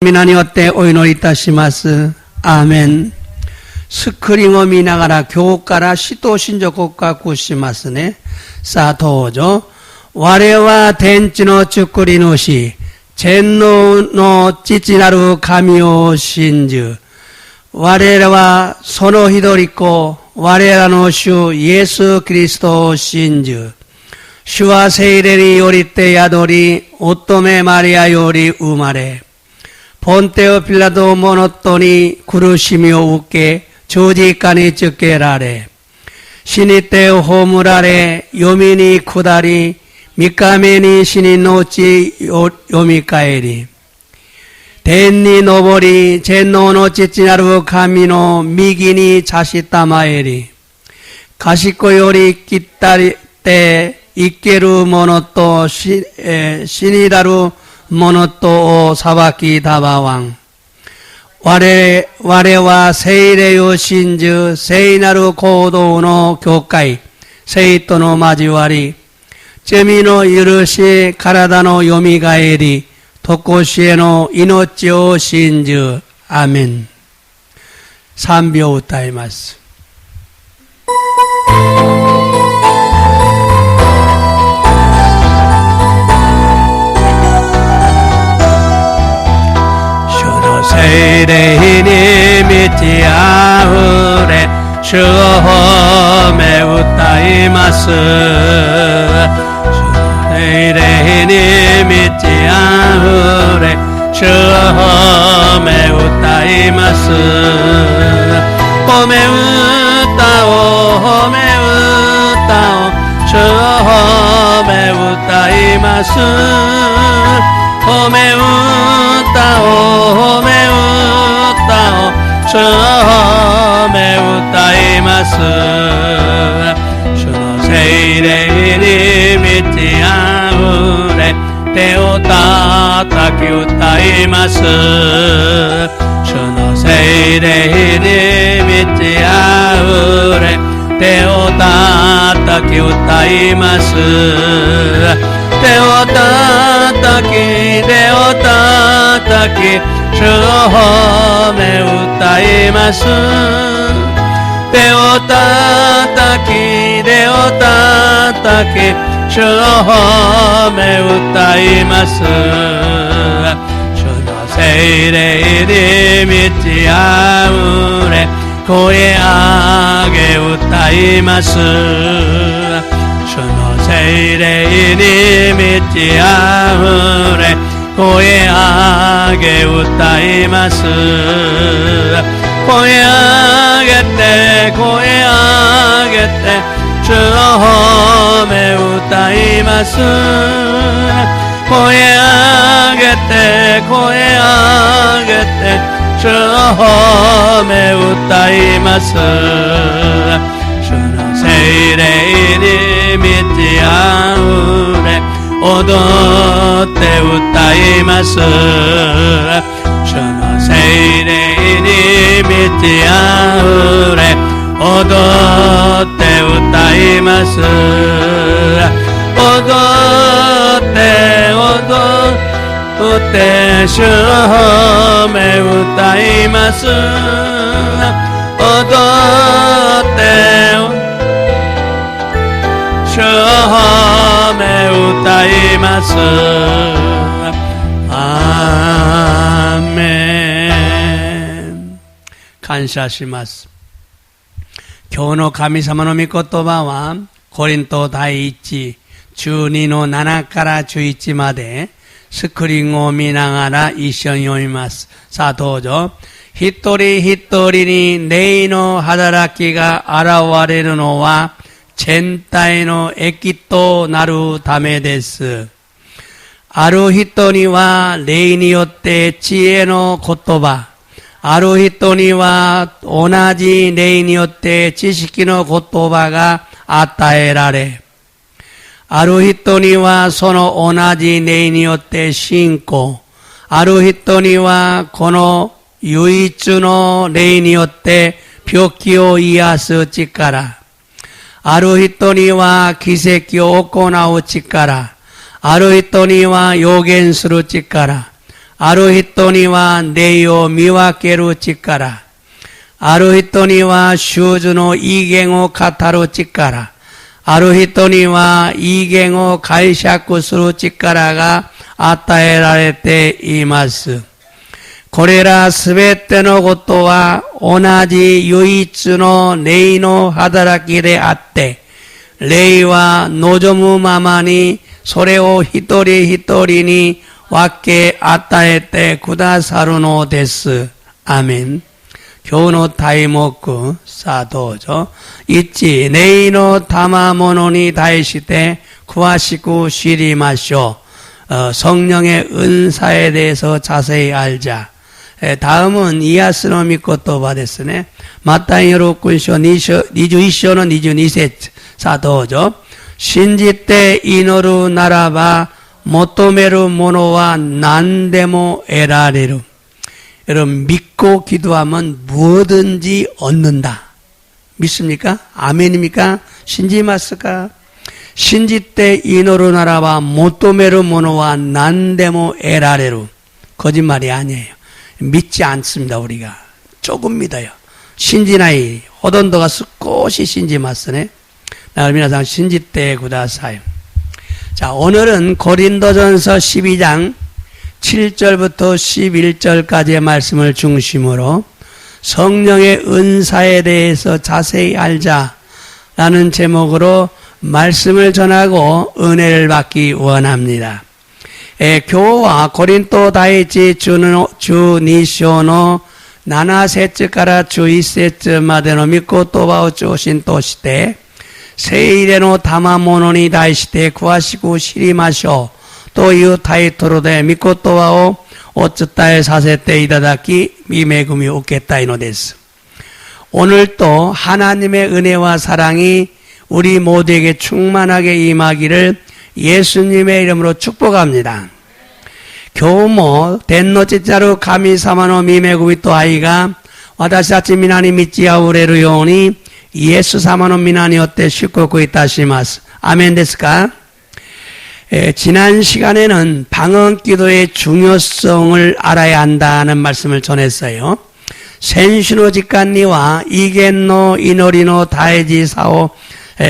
皆によってお祈りいたします。アーメン。スクリーンを見ながら今日から使徒信条告白しますね。さあどうぞ。我は天地の作り主、全能の父なる神を信じ、我らはその一人子、我らの主イエス・キリストを信じ、主は聖霊によりて宿り、乙女マリアより生まれ、ポンテオ・ピラトものとに苦しみを受け、十字架につけられ、死にて葬られ、読みに下り、三日目に死にのちよみ返り、天に昇り、全能の父なる神の右に差したまえり、賢より切ったりて生ける者と死になる者とを裁きたばわん。我は聖霊を信じ、聖なる行動の教会、聖との交わり、罪の許し、体のよみがえり、常しえの命を信じ、アーメン。賛美を歌います。聖霊に満ち溢れ、主を褒め歌います。聖霊に満ち溢れ、主を褒め歌います。褒め歌おう、褒め歌おう、主を褒め歌います。褒め歌おう、褒め歌おう、主を褒め歌います。主の聖霊に満ち溢れ、手を叩き歌います。主の聖霊に満ち溢れ、手を叩き歌います。手を叩き、手を叩き、主を褒め歌います。手を叩き、手を叩き、主を褒め歌います。主の聖霊に満ち溢れ、声上げ歌います。主の聖霊に満ち溢れ、声上げ歌います。声上げて、声上げて、主を褒め歌います。声上げて、声上げて、主を褒め歌います。主の聖霊に満ち溢れ、踊って歌います。主の聖霊に満ち溢れ、踊って歌います。踊って、踊って主を褒め歌います。踊って主を褒め歌います。アーメン。感謝します。今日の神様の御言葉はコリント第1、12の7から11までスクリーンを見ながら一緒に読みます。さあどうぞ。一人一人に霊の働きが現れるのは全体の益となるためです。ある人には霊によって知恵の言葉、ある人には同じ霊によって知識の言葉が与えられ、ある人にはその同じ霊によって信仰、ある人にはこの唯一の霊によって病気を癒す力、ある人には奇跡を行う力、ある人には予言する力、アルヒトには霊を見分ける力。ある人には習字の意見を語る力。ある人には意見を解釈する力が与えられています。これらすべてのことは同じ唯一の霊の働きであって、霊は望むままにそれを一人一人に分け与えてくださるのです。アメン。今日の題目、さあどうぞ。1、霊の賜物に対して詳しく知りましょう。성령의 은사에 대해서 자세히 알자. 다음은 이야스의 미코토바 ですね。マタイ6章21章の22節。さあどうぞ。信じて祈るならば求めるものは何でも得られる。 여러분 믿고 기도하면 무엇든지 얻는다. 믿습니까? 아멘입니까? 신지마스까? 신지때 이노루 나라와 모토메루 모노와 난데모 에라레루. 거짓말이 아니에요. 믿지 않습니다. 우리가 조금 믿어요. 신지나이 호돈도가少し 신지마스네. 나를皆さん 신지때 구다사요. 자, 오늘은 고린도전서 12장 7절부터 11절까지의 말씀을 중심으로 성령의 은사에 대해서 자세히 알자라는 제목으로 말씀을 전하고 은혜를 받기 원합니다. 今日はコリント第一12章の7節から11節までの御言葉を中心として聖霊の賜物に対して詳しく知りましょうというタイトルで御言葉をお伝えさせていただき이恵みを受けたいのです。 오늘도 하나님의 은혜와 사랑이 우리 모두에게 충만하게 임하기를 예수님의 이름으로 축복합니다. 今日も天の父なる神様の御恵みと愛が私たち皆に満ち溢れるようにイエス様の皆によって祝福いたします。アメンですか? 지난 시간에는 방언기도의 중요성을 알아야 한다는 말씀을 전했어요. 센시노 직관니와 이겐노 이노리노 다에지 사오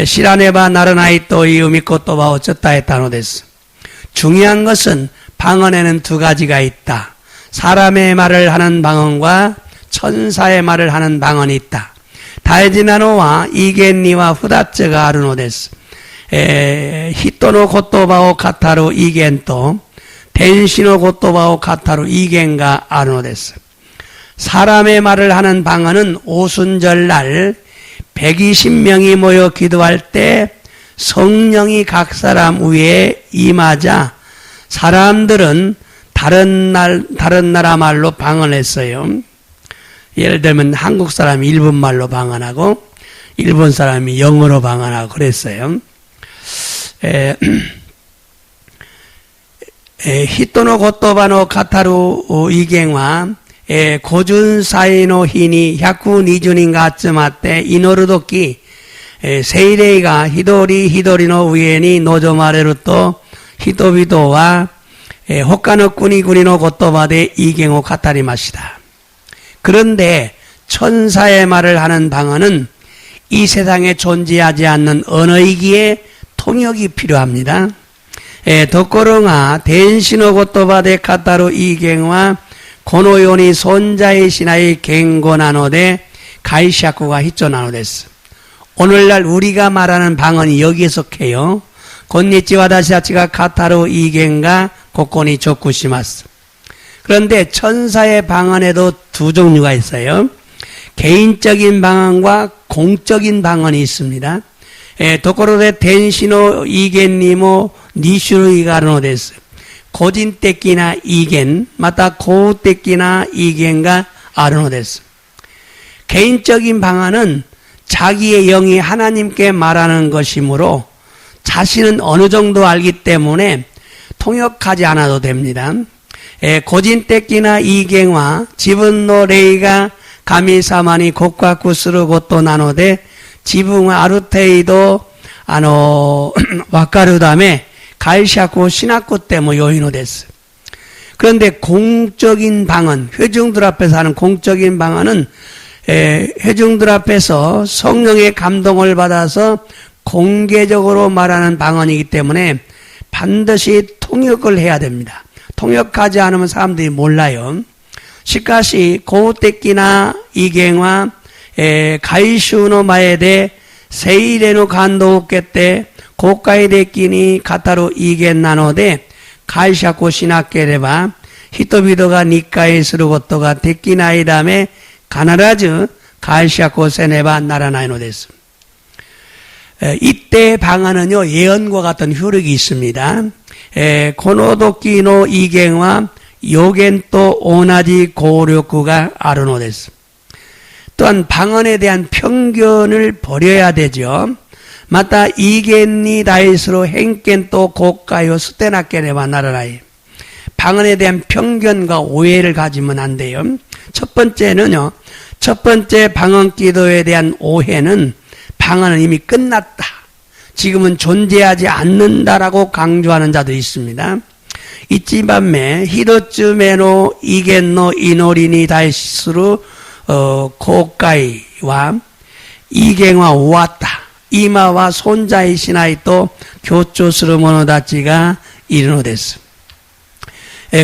시라네바 나르나이토 이우미코토바 어쩌다 했다노 데스. 중요한 것은 방언에는 두 가지가 있다. 사람의 말을 하는 방언과 천사의 말을 하는 방언이 있다. 다에지나노와 이겐니와 후다츠가 아르노 데스. 히토노 고토바오 카타루 이겐또 덴시노 고토바오 카타루 이겐가 아르노 데스. 사람의 말을 하는 방언은 오순절날 120명이 모여 기도할 때 성령이 각 사람 위에 임하자 사람들은 다른 나라 말로 방언했어요. 예를 들면 한국 사람이 일본 말로 방언하고 일본 사람이 영어로 방언하고 그랬어요. 히토노 고토바노 카타루 이갱와 고준 사이노 히니 120人が集まって祈るとき、聖霊が一人一人の上に望まれると、人々は他の国々の言葉で意見を語りました。 그런데 천사의 말을 하는 방언은 이 세상에 존재하지 않는 언어이기에 통역이 필요합니다. ところが天使の言葉で語る意見はこの世に存在しない言語なので解釈が必要なのです。 오늘날 우리가 말하는 방언이 여기에 속해요. 今日私たちが語る意見がここに属します。 그런데 천사의 방언에도 두 종류가 있어요. 개인적인 방언과 공적인 방언이 있습니다. ところで天使の意見にも2種類があるのです。 個人的な意見、また公的な意見があるのです。 개인적인 방언은 자기의 영이 하나님께 말하는 것이므로 자신은 어느 정도 알기 때문에 통역하지 않아도 됩니다. 個人的な意見は自分の霊が神様に告白することなので自分はある程度わかるため解釈をしなくても良いのです。 그런데 공적인 방언, 회중들 앞에서 하는 공적인 방언은 회중들 앞에서 성령의 감동을 받아서 공개적으로 말하는 방언이기 때문에 반드시 통역을 해야 됩니다. 통역하지 않으면 사람들이 몰라요. 시카시 고우테키나 이갱와 가이슈노 마에데 세이레노 간도 오케테 고카이 데키니 가타로 이겐 나노데 가이샤코 시나케레바 히토비도가 니카이 스루 것도가 데키나이 다음에 가나라즈 가이샤코 세네바 나라나이노 데스. 이때 방언은요 예언과 같은 효력이 있습니다. 고노도키노 이갱와 요겐또 오나지 고력구가 아르노 데스. 또한 방언에 대한 편견을 버려야 되죠. 마타 이겐니 다이스로 행겐 또 고가요 스테나케레바 나라라이. 방언에 대한 편견과 오해를 가지면 안 돼요. 첫 번째는요. 첫 번째 방언 기도에 대한 오해는 방언은 이미 끝났다. 지금은 존재하지 않는다라고 강조하는 자들이 있습니다. 이치반메 히로츠메노 이겐노 이노리니 다이스로 고가이와 이갱와 오왔다. 이마와 손자의 시나이 또 교조스르 모노다치가 이르노데스.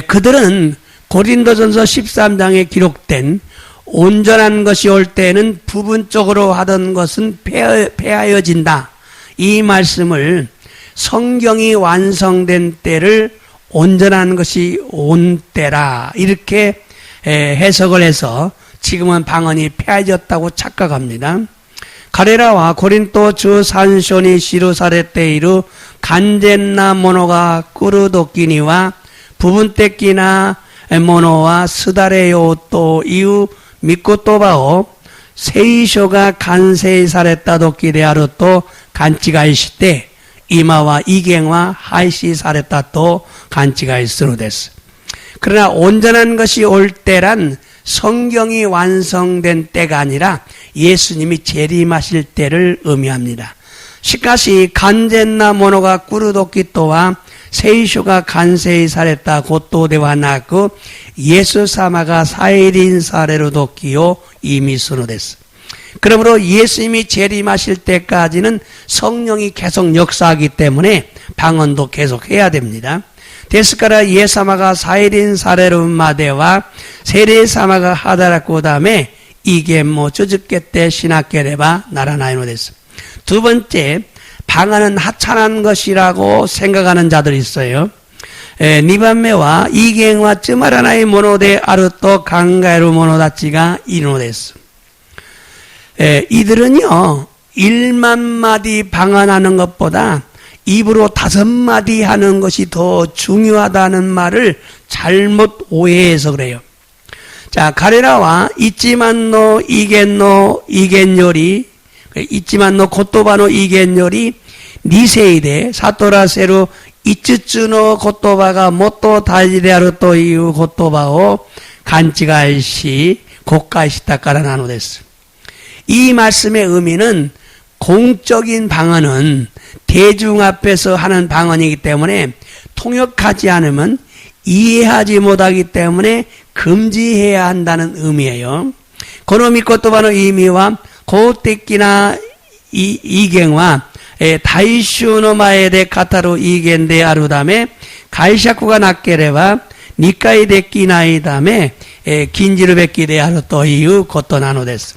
그들은 고린도전서 13장에 기록된 온전한 것이 올 때는 부분적으로 하던 것은 폐하여진다. 이 말씀을 성경이 완성된 때를 온전한 것이 온 때라 이렇게 해석을 해서 지금은 방언이 폐하여졌다고 착각합니다. 가레라와 고린도 주 산쇼니 시루사레테이루 간젠나 모노가 꾸르도끼니와 부분떼끼나 모노와 스다레요 또 이후 미코토바오 세이쇼가 간세이 사레타 도끼레아루 또 간치가이시때 이마와 이갱와 하이시 사레타 또 간치가이스로 됐어. 그러나 온전한 것이 올 때란 성경이 완성된 때가 아니라 예수님이 재림하실 때를 의미합니다. 시카시 간젠나 모노가 꾸르도끼토와 세이쇼가 간세이 사레타 고토데와 나고 예수 사마가 사일인 사레로 도끼요 이미 수노됐어. 그러므로 예수님이 재림하실 때까지는 성령이 계속 역사하기 때문에 방언도 계속 해야 됩니다. 데스카라 예사마가 사일인 사레로 마데와 세레사마가 하다라고 다음에 이게 뭐 저즈케때 시나케레바 나라나이노 됐어. 두 번째, 방언은 하찮은 것이라고 생각하는 자들이 있어요. 니반메와 이갱와 쯔마라나이 모노데 아르토 강가에로 모노다치가 이노됐어. 이들은요 1만 마디 방언하는 것보다 입으로 5마디 하는 것이 더 중요하다는 말을 잘못 오해해서 그래요. 자, 가레라와 이치만노 이겐노 이겐요리 이치만노 고토바노 이겐요리 니세이데 사토라세루 이츠츠노 고토바가 모토 다지레아르 또 이유 고토바오 간치가이시 고카이시타카라 나노데스. 이 말씀의 의미는 공적인 방언은 대중 앞에서 하는 방언이기 때문에 통역하지 않으면 이해하지 못하기 때문에 금지해야 한다는 의미예요. 고노미코토바노 의미와 고테키나 이갱와 다이슈노마에데 카타로 이겐데 아루다메 가이샤쿠가 낫게레와 니카이 데키나이 다메 긴지르베키데 아루 또 이유 고토 나노데스.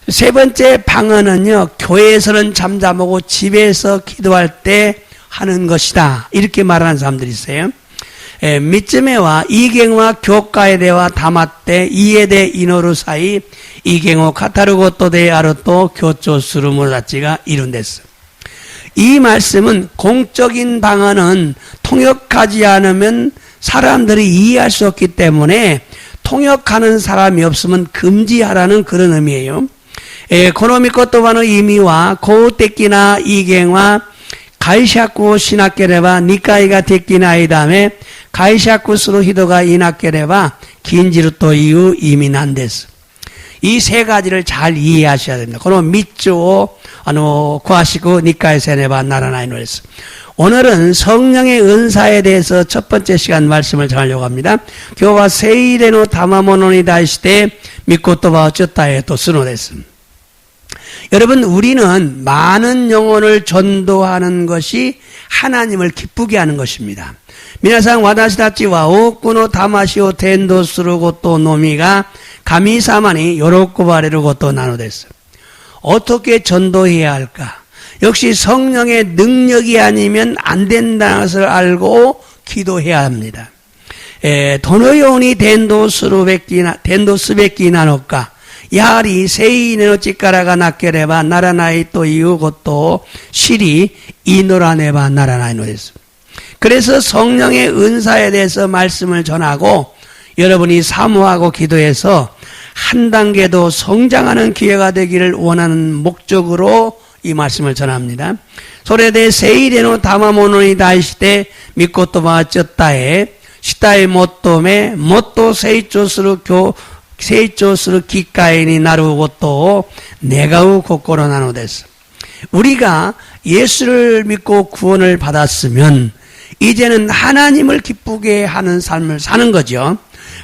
세 번째 방언은요, 교회에서는 잠잠하고 집에서 기도할 때 하는 것이다. 이렇게 말하는 사람들이 있어요. 미츠메와 이갱와 교과에대와 다마떼 이에대 이노루 사이 이갱호 카타르고토데 아르토 교조스루 모다치가 이룬댔어. 이 말씀은 공적인 방언은 통역하지 않으면 사람들이 이해할 수 없기 때문에 통역하는 사람이 없으면 금지하라는 그런 의미예요. 고노미코토바의 의미와 고우테키나 이갱와 가이샤쿠 시나케레바 니카이가 데키나이 다음에 가이샤쿠스로 히도가 이나케레바 긴지루토 이유 이미 난데스. 이 세 가지를 잘 이해하셔야 됩니다. 그럼 미츠오 구하시고 니카이세네바 나라나이노에서 오늘은 성령의 은사에 대해서 첫 번째 시간 말씀을 전하려고 합니다. 교와 세이레노 다마모노니 다이시테 미코토바 어쩌다에 또 스노데스. 여러분, 우리는 많은 영혼을 전도하는 것이 하나님을 기쁘게 하는 것입니다. 미나상 와다시다치와 오쿠노 다마시오 텐도스루고 또 노미가 가미사마니 요로코바레루고 또 나노데스. 어떻게 전도해야 할까? 역시 성령의 능력이 아니면 안 된다는 것을 알고 기도해야 합니다. 도노요니 덴도스베끼 나노까 야리 세이네노 찌까라가 낫게레바 나라나이 또 이유고 시리 이노라네바 나라나이노데스. 그래서 성령의 은사에 대해서 말씀을 전하고 여러분이 사모하고 기도해서 한 단계 더 성장하는 기회가 되기를 원하는 목적으로 이 말씀을 전합니다. 소레데 세이레노 다마모노니 다이시테 미코토바 쩌따에 시타에 모토메 모토 세이초스루 기가인이 나르고 또 내가우 고코로 나노데스. 우리가 예수를 믿고 구원을 받았으면 이제는 하나님을 기쁘게 하는 삶을 사는 거죠.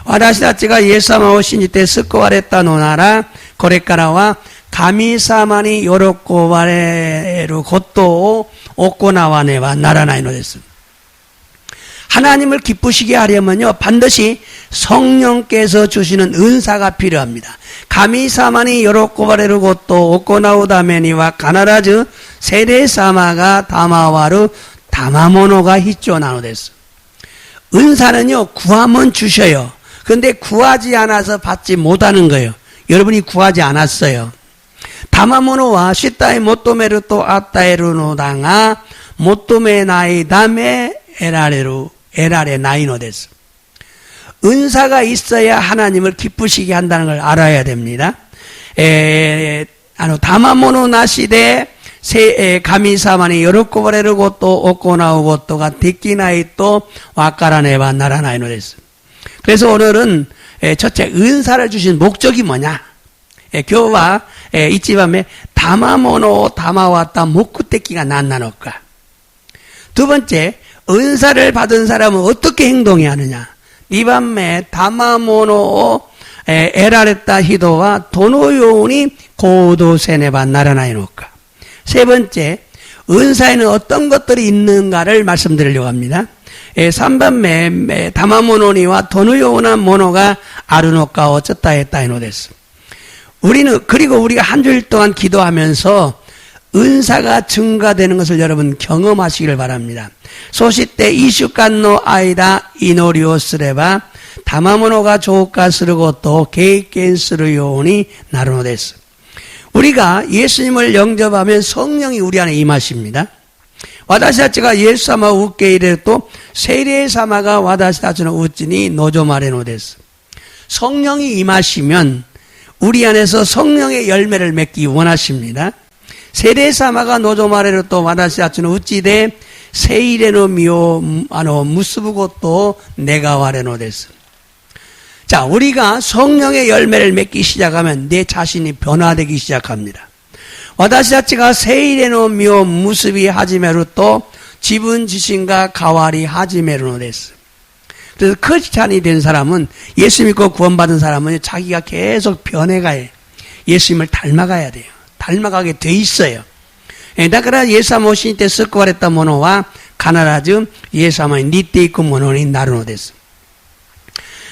와다시다치가 예사마오 신지테 스코와레타 노나라 고레카라와 가미사마니 요로코와레루 고토 오코나와네와 나라나이노데스. 하나님을 기쁘시게 하려면요, 반드시 성령께서 주시는 은사가 필요합니다. 가미사마니 요로코바레루 고토 오코나우다메니와 가나라즈 세레사마가 다마와루 다마모노가 히쪼 나노데스. 은사는요, 구하면 주셔요. 근데 구하지 않아서 받지 못하는 거예요. 여러분이 구하지 않았어요. 다마모노와 시타의 모토메르 또 아따에루노당아 모토메 나이 다메 에라레 나이노데스. 은사가 있어야 하나님을 기쁘시게 한다는 걸 알아야 됩니다. 다마모노 나시데 가미사마니 요로코바레르고 또 오코나우고 또가 데키나이 또 와까라네바 나라나이노데스. 그래서 오늘은 첫째 은사를 주신 목적이 뭐냐? 교와 이치밤에 다마모노 다마왔다 모쿠테키가 난나노까. 두 번째, 은사를 받은 사람은 어떻게 행동해야 하느냐? 이밤에 다마모노 에라레타 히도와 도노요운이 고도세네바 나라나이노까. 세 번째, 은사에는 어떤 것들이 있는가를 말씀드리려고 합니다. 3番目 다마모노니와 도노요운한 모노가 아르노까 어쩌다 했다이노데스. 그리고 우리가 한 주일 동안 기도하면서 은사가 증가되는 것을 여러분 경험하시기를 바랍니다. 소시때 이슈간노 아이다 이노리오스레바 다마모노가 조카스르고 또 게이켄스르요니 나르노데스. 우리가 예수님을 영접하면 성령이 우리 안에 임하십니다. 와다시다치가 예수사마 우케이레 또 세례사마가 와다시다치는 우찌니 노조마레노데스. 성령이 임하시면 우리 안에서 성령의 열매를 맺기 원하십니다. 세례사마가 노조마레로 또 와다시다치는 우찌데 세이레노 미오 무스부고 또 네가와레노데스. 자, 우리가 성령의 열매를 맺기 시작하면 내 자신이 변화되기 시작합니다. 와다시다치가 세이레노 미오 무스비 하지메루 또 지분 지신과 가와리 하지메루노데스. 그래서 크리스찬이 된 사람은, 예수 믿고 구원받은 사람은 자기가 계속 변해가요. 예수님을 닮아가야 돼요. 닮아가게 돼 있어요. 다그라 예사모 신때 쓰고랬다 모노와 가나라즈 예사모의 니테이크 모노니 나르노데스.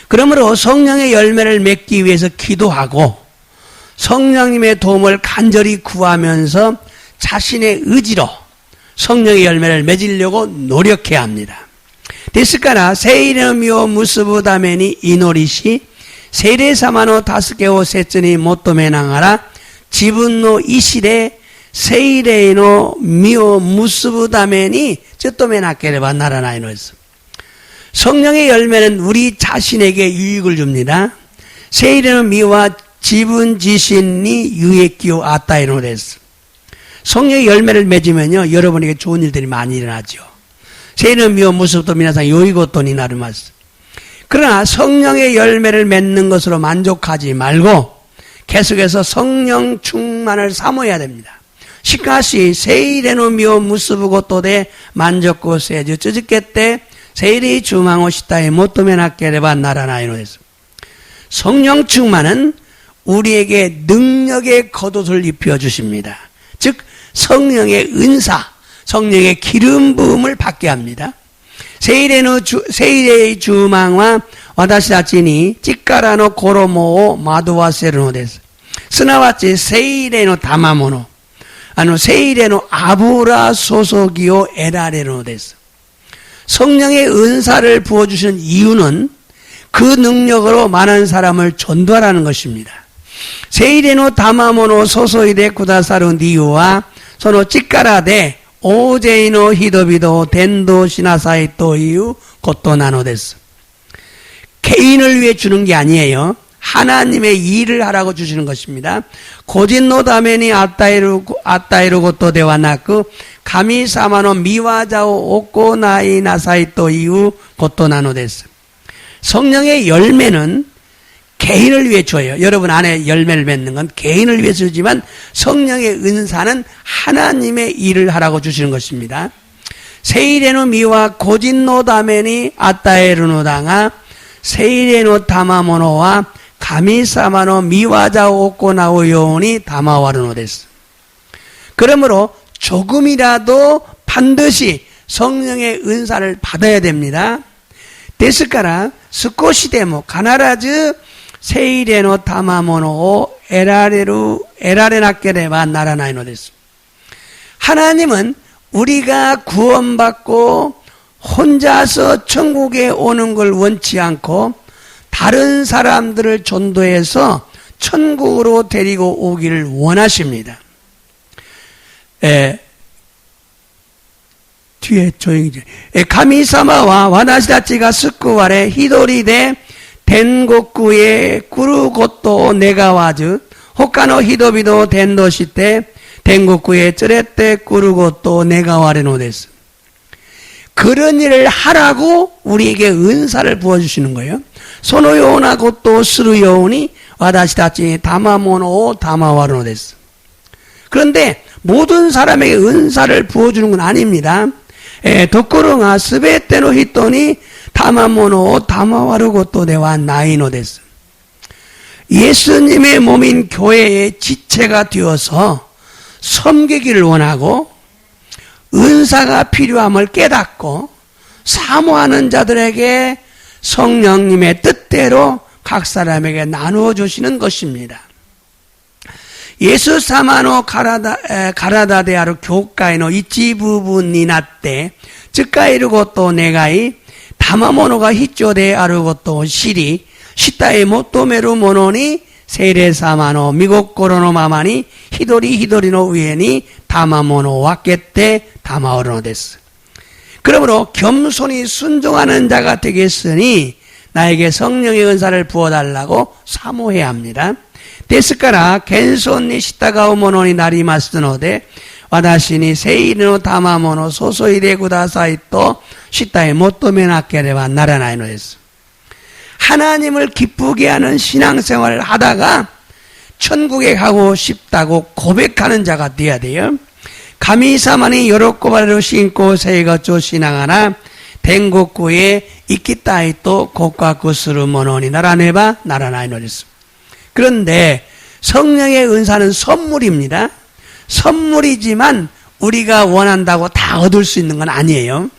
그러므로 성령의 열매를 맺기 위해서 기도하고 성령님의 도움을 간절히 구하면서 자신의 의지로 성령의 열매를 맺으려고 노력해야 합니다. 데스카라 세이레미오 무스부다메니 이노리시 세레사마노 다스케오 세츠니 모토메나가라 지분노 이시레 세이레노 미오 무스부다메니 쯔토메나케레바 나라나이노스. 성령의 열매는 우리 자신에게 유익을 줍니다. 세이레노 미와 지분 지신이 유익기오 아따이노데스. 성령의 열매를 맺으면요, 여러분에게 좋은 일들이 많이 일어나죠. 세이레노 미오 무스부도 미나상 요이고토니 나르마스. 그러나 성령의 열매를 맺는 것으로 만족하지 말고 계속해서 성령 충만을 사모해야 됩니다. 시카시 세일에노 미오 무스부고 또대 만족고 세주 쯔즈케때 세일이 주망오 시타에 못도면 학계레바 나라나이노 됐습니다. 성령 충만은 우리에게 능력의 겉옷을 입혀주십니다. 즉 성령의 은사, 성령의 기름 부음을 받게 합니다. 세일의 주망과 와다시다치니 찌까라노 고로모오 마도와세르노 데스 스나와치 세일에노 다마모노 세일에노 아브라 소소기오 에라레노 데스. 성령의 은사를 부어주시는 이유는 그 능력으로 많은 사람을 전도하라는 것입니다. 세일에노 다마모노 소소이데 구다사루 니유와 소노 찌까라데 오제이노 히도비도 덴도 시나사이 또이유 곧도 나노데스. 개인을 위해 주는 게 아니에요. 하나님의 일을 하라고 주시는 것입니다. 고진노다메니 아따이루 곧도 대와나크 가미사마노 미와자오 오코나이 나사이 또이유 곧도 나노데스. 성령의 열매는 개인을 위해 줘요. 여러분 안에 열매를 맺는 건 개인을 위해 주지만 성령의 은사는 하나님의 일을 하라고 주시는 것입니다. 세일에노 미와 고진노다메니 아따에르노당아 세일에노 다마모노와 가미사마노 미와자 오코나오 요온이 다마와르노 데스. 그러므로 조금이라도 반드시 성령의 은사를 받아야 됩니다. 데스카라 스코시데모 가나라즈 세일에노 다마모노 에라레나케레바 나라나이노 데스. 하나님은 우리가 구원받고 혼자서 천국에 오는 걸 원치 않고 다른 사람들을 전도해서 천국으로 데리고 오기를 원하십니다. 뒤에 조용히 가미사마와 와나시다치가 스쿠와레 히도리데 덴고쿠에 꾸루고토 네가와즈 호카노 히도비도 덴도시테 덴고쿠에 쯔레테 꾸루고토 네가와레노 데스. 그런 일을 하라고 우리에게 은사를 부어주시는 거예요. 소노요나 고토 스루요니 와다시다치 다마모노 다마와르노 데스. 그런데 모든 사람에게 은사를 부어주는 건 아닙니다. 도코로가 스베테노 히토니 다마모노 다마와르고토 데와 나이노 데스. 예수님의 몸인 교회의 지체가 되어서 섬기기를 원하고 은사가 필요함을 깨닫고 사모하는 자들에게 성령님의 뜻대로 각 사람에게 나누어 주시는 것입니다. 예수 사마노 가라다데아르 교과이노 이치 부분이 나때 즉가이르고 또 내가이 다마모노가 히쪼데 아르고 또 시리 시타에 모토메루 모노니 세레사마노 미국코로노 마마니 히도리노 우에니 다마모노 와케테 다마오르노 데스. 그러므로 겸손히 순종하는 자가 되겠으니 나에게 성령의 은사를 부어달라고 사모해야 합니다. 데스카라 겐손니 시타가오 모노니 나리마스노데 와다시니 세이르노 다마모노 소소이데 구다사이토 시타에 모토메나케레바 나라나이노 데스. 하나님을 기쁘게 하는 신앙생활을 하다가 천국에 가고 싶다고 고백하는 자가 되어야 돼요. 가미사마니 요로코바레로 신고 세이가쪼 신앙하나 댕고쿠에 이키타이토 고과쿠스루 모노니 나라네바 나라나이노리스. 그런데 성령의 은사는 선물입니다. 선물이지만 우리가 원한다고 다 얻을 수 있는 건 아니에요.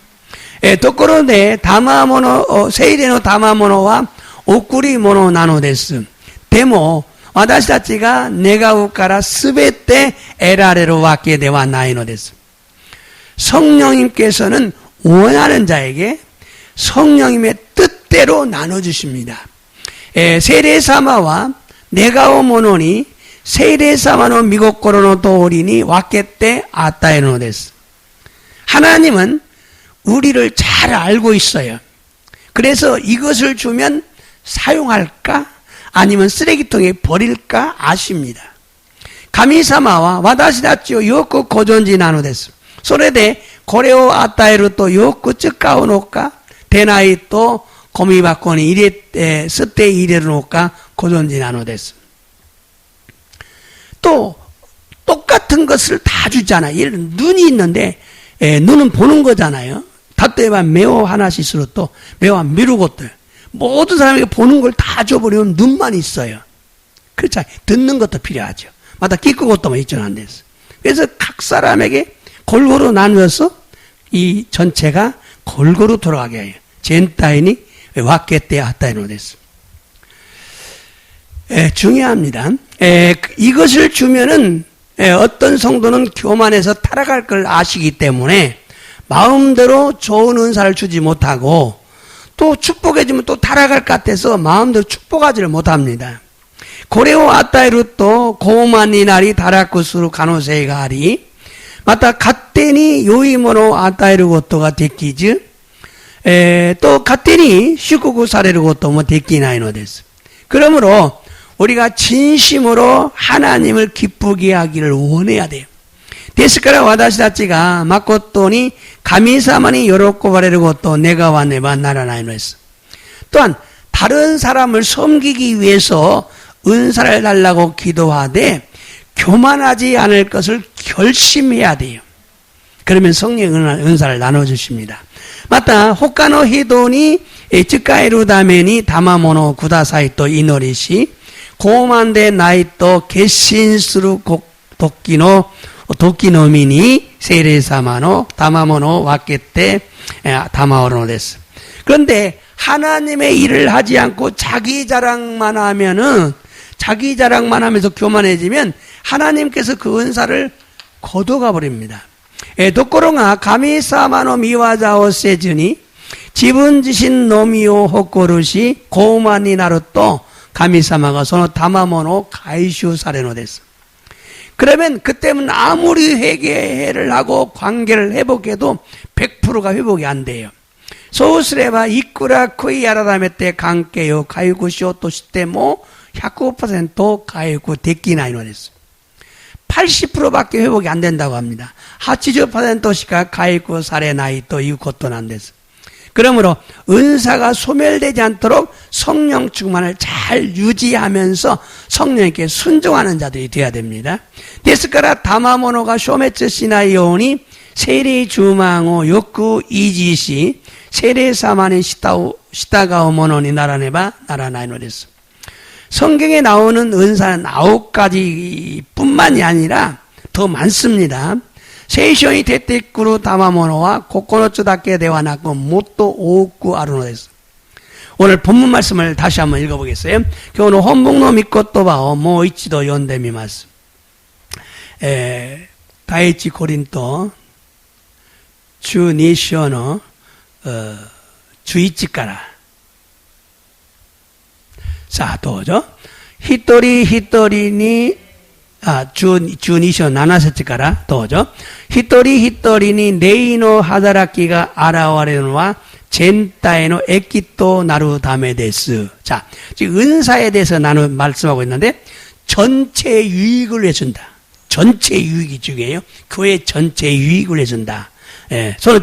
도코로데 다마모노 세이레노 다마모노와 오쿠리 모노 나노데스. 데모 와다시다치가 네가우카라 스베테 에라레로 와케 데와 나이노데스. 성령님께서는 원하는 자에게 성령님의 뜻대로 나눠주십니다. 세레사마와 네가오모노니 세레사마노 미고코로노 도오리니 와케테 아타에노데스. 하나님은 우리를 잘 알고 있어요. 그래서 이것을 주면 사용할까? 아니면 쓰레기통에 버릴까? 아십니다. 가미사마와 와다시다치오 요코 고존지 나노데스. 소레데 고레오 아타에루 또 요코 쯔까오노까? 데나이 또 고미바코니 이레 스테 이레르노까 고존지 나노데스. 또 똑같은 것을 다 주잖아요. 예를 들어 눈이 있는데 눈은 보는 거잖아요. 다또에만 매워 하나씩으로 또 매워 미루고 또 모든 사람에게 보는 걸 다 줘버리면 눈만 있어요. 그렇죠. 듣는 것도 필요하죠. 마다 끼끄 것도 뭐 있죠. 안 돼서. 그래서 각 사람에게 골고루 나누어서 이 전체가 골고루 돌아가게 해요. 젠타인이 왔겠대 하타이노 됐어. 중요합니다. 이것을 주면은 어떤 성도는 교만해서 타락할 걸 아시기 때문에 마음대로 좋은 은사를 주지 못하고 또 축복해주면 또 타락할 것 같아서 마음대로 축복하지를 못합니다. 고레오 아타이루 또 고만이 나리 다라쿠스루 가노세이가 하리 마타 갓데니 요이모노 아타이루 고토가 데키즈 또 갓데니 슈쿠쿠 사레루 고토 뭐 데키나이노 데스. 그러므로 우리가 진심으로 하나님을 기쁘게 하기를 원해야 돼요. 데스카라 와다시다치가 마코토니 가미사마니 요로코바레르 고토 내가 와네바 나라나이노 했어. 또한 다른 사람을 섬기기 위해서 은사를 달라고 기도하되 교만하지 않을 것을 결심해야 돼요. 그러면 성령 은사를 나눠주십니다. 맞다. 호카노 히도니 츠카에루 다메니 다마모노 구다사이토 이노리시 고만데 나이토 개신스루 도끼노미니 세레사마노 다마모노 왔겠대 다마오노 데스. 그런데 하나님의 일을 하지 않고 자기 자랑만 하면서 교만해지면 하나님께서 그 은사를 거둬가 버립니다. 도코로가 가미사마노 미와자오 세즈니 지분 지신 노미오 호코르시 고만이 나루또 가미사마가 소노 다마모노 가이슈 사레노 데스. 그러면 그때는 아무리 회개를 하고 관계를 회복해도 100%가 회복이 안 돼요. 소우스레바 이쿠라 쿠이 야라다메테 관계요 가이구시오 또시테 뭐 100% 가이구 데끼나이노 데스. 80%밖에 회복이 안 된다고 합니다. 80%씩가 가이구 사레나이 또 이것도 안 됐어. 그러므로 은사가 소멸되지 않도록 성령 충만을 잘 유지하면서 성령께 순종하는 자들이 되어야 됩니다. 데스카라 다마모노가 쇼메츠 시나이오니 세례 주망오 욕구 이지시 세례 사마니 시타가오모노니 나라네바 나라나이노 데스. 성경에 나오는 은사는 9가지 뿐만이 아니라 더 많습니다. 세이션이 테테쿠루 다마모노와 코코노츠다케 대화나고 모토 오쿠 아루노 데스. 오늘 본문 말씀을 다시 한번 읽어보겠어요. 교노 혼복노 미코토바오 모이치도 연데미마스. 다이치 코린토 주니시오노 주이치까라. 자, 도죠. 히토리니 주니시오 나나세치까라 도죠. 히토리니 네이노 하다라키가 아라와레노와 젠타에노 에키토 나루다메 데스. 자, 지금 은사에 대해서 나는 말씀하고 있는데 전체 유익을 해준다. 전체 유익이 중요해요. 교회 전체 유익을 해준다. 손을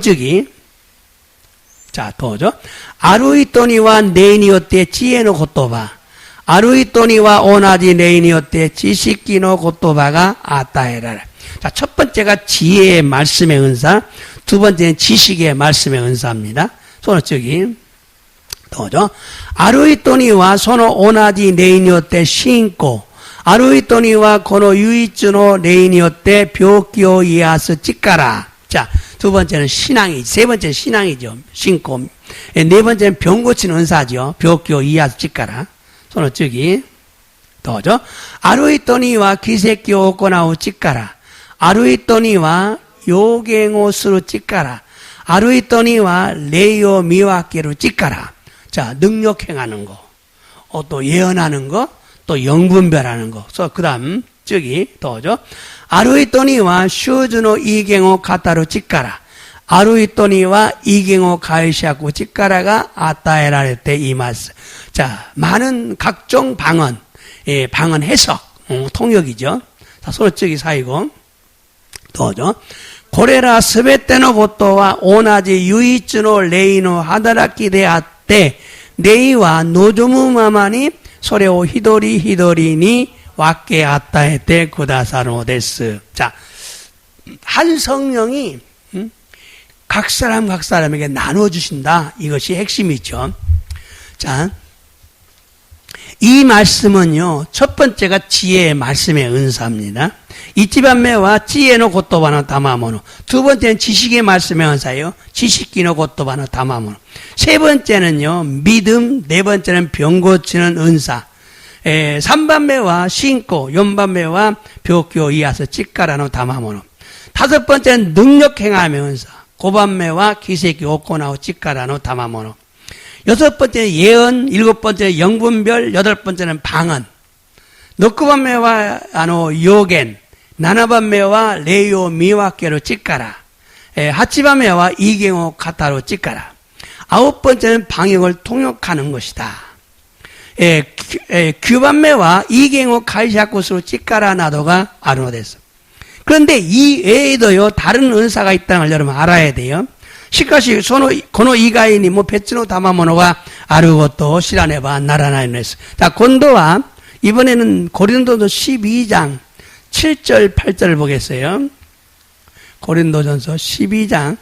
자, 도죠. 아루이토니와 네이니오테 지혜노 고토바. 아루이토니와 오나지 네이니오테 지식기노 고토바가 아따에라라. 자, 첫 번째가 지혜의 말씀의 은사, 두 번째는 지식의 말씀의 은사입니다. 손을 도죠. 아루이토니와 소노 오나지 네이니오테 신고, 아루이토니와 고노 유이츠노 네이니오테 벽기오 이아스 찌까라. 자, 두 번째는 신앙이죠. 세 번째는 신앙이죠. 신고. 네 번째는 병 고치는 은사죠. 벽기오 이아스 찌까라. 손을 도죠. 아루이토니와 기세끼오 오코나우 찌까라. 아루이토니와 요갱오스로 찌까라. 아루이토니와 레이오 미와케로 찌까라. 자, 능력 행하는 거. 또 예언하는 거. 또 영분별하는 거. 그 다음, 도죠. 아루이토니와 슈즈노 이갱오 카타로 찌까라. 아루이토니와 이갱오 가이시아쿠 찌까라가 아따에라레테 이마스. 자, 많은 각종 방언, 방언 해석, 통역이죠. 자, 손을 사이고, 도죠. 고레라 스베테노 고토와 오나지 유이츠노 레이노 하다라키 데아테 네이와 노조무마마니 소레오 히도리니 와께 아따에테 구다사노 데스. 자, 한 성령이 각 사람에게 나눠주신다. 이것이 핵심이죠. 자, 이 말씀은요, 첫 번째가 지혜의 말씀의 은사입니다. 이치반매와 지혜노 고토바노 다마모노. 두 번째는 지식의 말씀의 은사예요. 지식기노 고토바노 다마모노. 세 번째는요, 믿음. 네 번째는 병 고치는 은사. 3반매와 신고, 4반매와 벽교 이하서 찌까라노 다마모노. 다섯 번째는 능력 행함의 은사. 고반매와 기세기 오코나오 찌까라노 다마모노. 여섯 번째는 예언, 일곱 번째는 영분별, 여덟 번째는 방언. 너크반매와 요겐, 나나반매와 레요 미와케로 찌까라. 하치반매와 이경호 카타로 찌까라. 아홉 번째는 방역을 통역하는 것이다. 규반매와 이경호 카이샤코스로 찌까라 나도가 아르노데스. 그런데 이 외에도요, 다른 은사가 있다는 걸 여러분 알아야 돼요. 시카시 고노 이가이니 베츠노 다마모노가 아르고또 시라네바 나라나이네스. 자, 곤도와 이번에는 고린도전서 12장 7절 8절을 보겠어요. 고린도전서 12장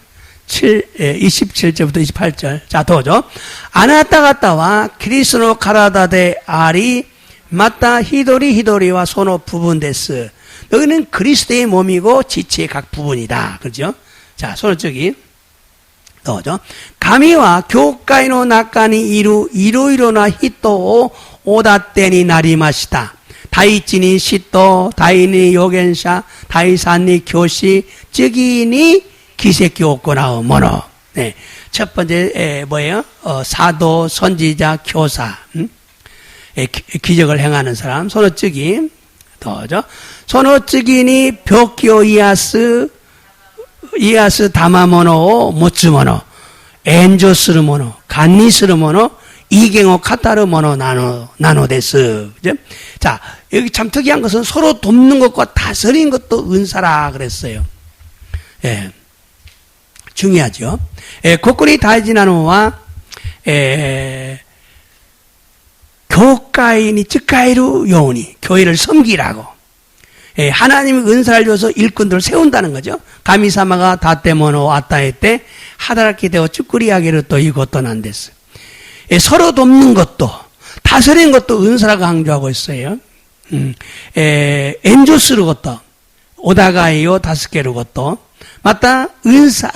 27절부터 28절. 자, 도죠. 아나타가타와 크리스노 카라다데 아리 마타 히도리와 소노 부분데스. 여기는 그리스도의 몸이고 지체의 각 부분이다. 그렇죠? 자, 손을 저기 넣어죠. 가미와 교과이노 낙간이 이로이로나 히토 오다떼니 나리마시다. 다이치니 시토 다이니 요겐샤 다이산니 교시 쯔기니 기세키 오코나오 모노. 네. 첫 번째 뭐예요? 사도, 선지자, 교사. 기적을 행하는 사람. 소노쯔기. 더죠. 소노쯔기니 벽교 이아스 다마모노 모츠모노 엔조스르모노 간니스르모노 이갱호 카타르모노 나노데스. 그죠? 자, 여기 참 특이한 것은 서로 돕는 것과 다스리는 것도 은사라 그랬어요. 예. 중요하죠. 코쿠리 다이지나노와 교과인이 쯔카이루 요우니 교회를 섬기라고. 하나님이 은사를 줘서 일꾼들을 세운다는 거죠. 가미사마가 다테모노 아타에때 하다라키 되어 쭈꾸리하게로 또 이것도 난데스. 서로 돕는 것도 다스리는 것도 은사라고 강조하고 있어요. 엔조스루 것도 오다가이요 다스케루 것도 맞다. 은사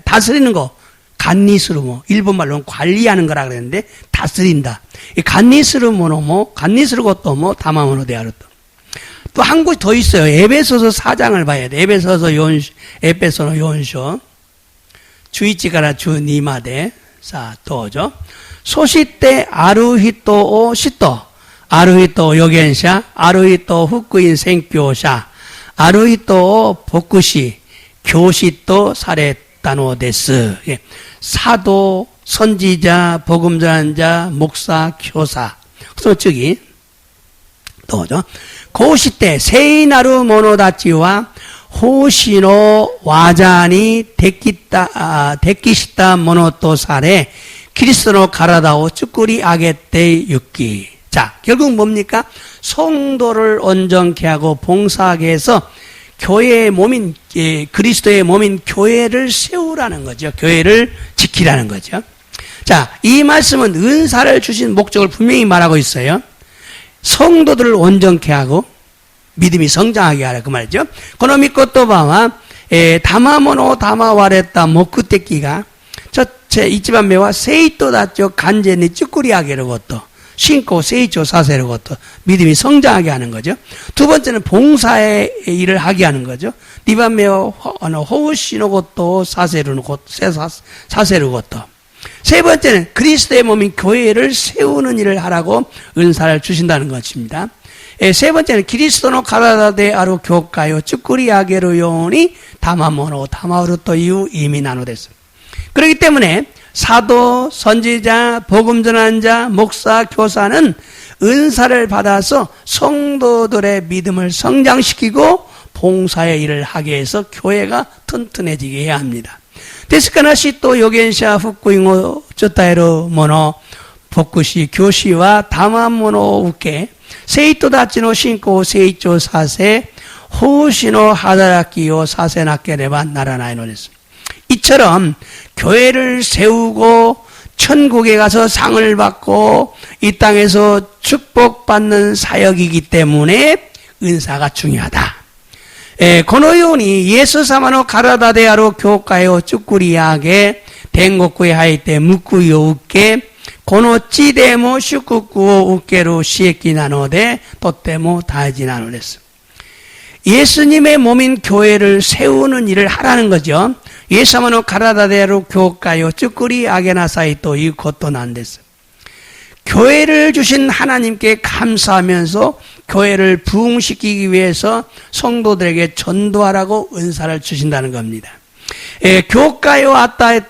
다스리는 거 간니스루모 일본말로는 관리하는 거라 그랬는데 다스린다. 이 간니스루모노 간니스루 것도 다마모노 데아르토. 또 한 곳이 더 있어요. 에베소서 4장을 봐야 돼. 에베소서 요온쇼 주이치가라 주니마데. 자, 또죠. 소시때 아루히토 시토 아루히토 요겐샤 아루히토 후쿠인 생교샤 아루히토 복구시 교시토 사레타노 데스. 사도, 선지자, 복음 전환자, 목사, 교사. 소측이 또죠. 고시때 세이나루 모노다치와 호시노 와자니 데키시타 모노토 사레 키리스노 가라다오 쭈꾸리 아게테 육기. 자, 결국 뭡니까? 성도를 온전케 하고 봉사하게 해서 교회의 몸인, 그리스도의 몸인 교회를 세우라는 거죠. 교회를 지키라는 거죠. 자, 이 말씀은 은사를 주신 목적을 분명히 말하고 있어요. 성도들을 온전케 하고 믿음이 성장하게 하라 그 말이죠. 고노미코토바와 다마모노 다마와레타 모쿠테키가 첫째 이치반매와 세이토다죠 간제니 쭈꾸리하게로 것도 신고 세이초 사세로 것도 믿음이 성장하게 하는 거죠. 두 번째는 봉사의 일을 하게 하는 거죠. 니반매와 호우시노 것도 사세로 것도. 세 번째는 그리스도의 몸인 교회를 세우는 일을 하라고 은사를 주신다는 것입니다. 세 번째는 그리스도노 가라다데 아루 교과요 쭈꾸리아게로 요니 다마모노 다마우르토 이후 이미 나노데스. 그렇기 때문에 사도, 선지자, 복음 전환자, 목사, 교사는 은사를 받아서 성도들의 믿음을 성장시키고 봉사의 일을 하게 해서 교회가 튼튼해지게 해야 합니다. ですから、シット預言者福音を伝える者、 복구시 교시와 다마모노 우케 세이토 다치노 신고 세이초 사세 호시노 하다라키요 사세나케레바 나라나이노です. 이처럼 교회를 세우고 천국에 가서 상을 받고 이 땅에서 축복받는 사역이기 때문에 은사가 중요하다. このようにイエス様の体である教会を作り上げ、天国へ入って報いを受け、この地でも祝福を受ける使役なので、とっても大事なのです。 예수님의 몸인 교회를 세우는 일을 하라는 거죠. 예수님의 가라다대로 교회요 쭈꾸리 아게나사이 또 이 것도 난데스. 교회를 주신 하나님께 감사하면서 교회를 부흥시키기 위해서 성도들에게 전도하라고 은사를 주신다는 겁니다. 교회요 아따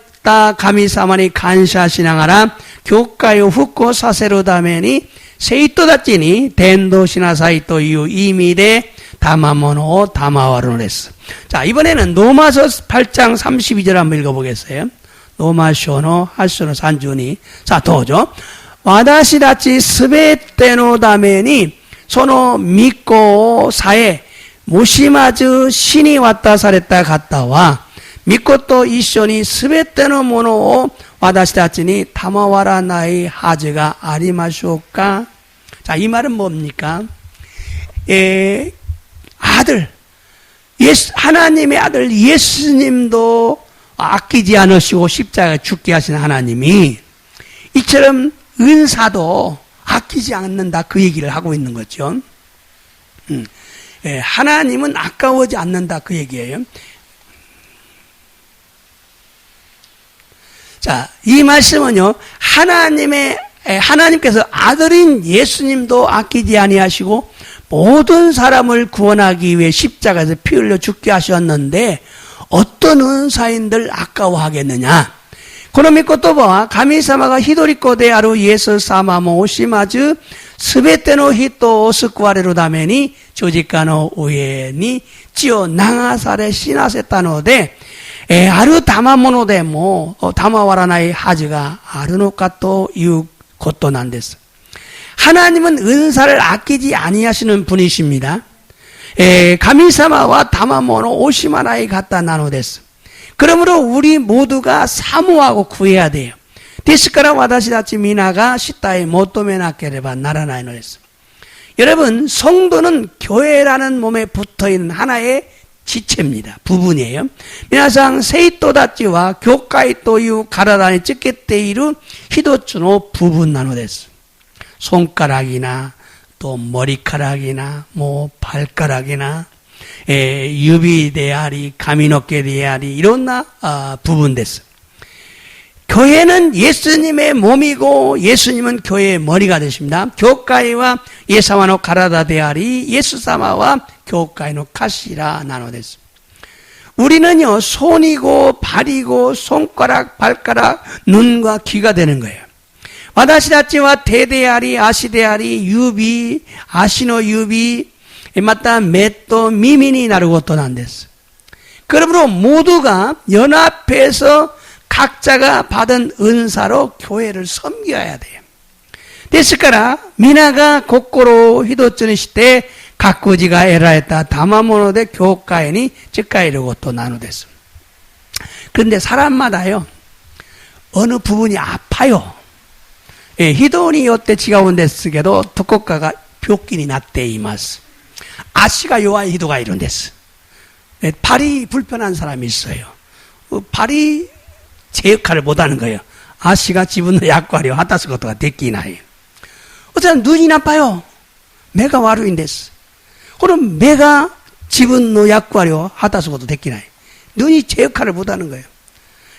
가미사마니 간샤시나가라 교회요 후코 사세로 다메니 세이토다치니 덴도시나사이 또 이 의미で 다마모노 다마와로네스. 자, 이번에는 로마서 8장 32절 한번 읽어보겠어요. 로마쇼노 하쇼노 산주니. 자, 도죠. 와다시다치 스베테노 다메니 소노 믿고 사에 모시마즈 신이 왔다 사랬다 갔다와 믿고 또 이쇼니 스베테노 모노 와다시다치니 다마와라 나이 하즈가 아리마쇼까. 자, 이 말은 뭡니까? 아들, 하나님의 아들 예수님도 아끼지 않으시고 십자가에 죽게 하신 하나님이 이처럼 은사도 아끼지 않는다 그 얘기를 하고 있는 거죠. 하나님은 아까워지 않는다 그 얘기예요. 자, 이 말씀은요, 하나님께서 아들인 예수님도 아끼지 아니하시고 모든 사람을 구원하기 위해 십자가에서 피 흘려 죽게 하셨는데 어떤 은사인들 아까워하겠느냐. 그놈이 것도봐 가미사마가 히도리코 데아루 예수 사마모 오시마즈 스베테노 히토 오스쿠아레로 다메니 조직가노 우에니 찌오 나가사레 시나세타노데 아르 다마모노데 모 다마와라나이 하즈가 아르노카토 이유 것도 난데스. 하나님은 은사를 아끼지 아니하시는 분이십니다. 가미사마와 다마모노 오시마나이 갖다 나노데스. 그러므로 우리 모두가 사모하고 구해야 돼요. 데스카라 와다시다치 미나가 시타에 모토메나케레바 나라나이노데스. 여러분, 성도는 교회라는 몸에 붙어있는 하나의 지체입니다. 부분이에요. 미나상 세이토다치와 교카이 또유 가라다니 찌케테이루 히도츠노 부분 나노데스. 손가락이나 또 머리카락이나 뭐 발가락이나 유비 대아리 가미노케 대아리 이런 부분 됐어. 교회는 예수님의 몸이고 예수님은 교회의 머리가 되십니다. 교회와 예사와노 가라다 대아리 예수사마와 교회의 카시라 나노데스. 우리는요 손이고 발이고 손가락 발가락 눈과 귀가 되는 거예요. 와다시다치와 대대아리 아시대아리 유비 아시노 유비 맞다 메또 미미니 나르고또 난데스. 그러므로 모두가 연합해서 각자가 받은 은사로 교회를 섬겨야 돼요. 데스카라 미나가 고코로 히도츠니 시대 가꾸지가 에라했다 다마모노데 교가에니 즉가이르고 또 나누데스. 그런데 사람마다요 어느 부분이 아파요. 히도니 요때 지가온데스게도 토코카가 벽긴이 났대 이마스. 아시가 요아 히도가 이런데스. 발이 불편한 사람이 있어요. 발이 제 역할을 못하는 거예요. 아시가 지분의 약과려 하다스 것도가 됐기나요. 어쨌든 눈이 나빠요. 매가 와루인데스. 그럼 매가 지분의 약과려 하다스 것도 됐기나요. 눈이 제 역할을 못하는 거예요.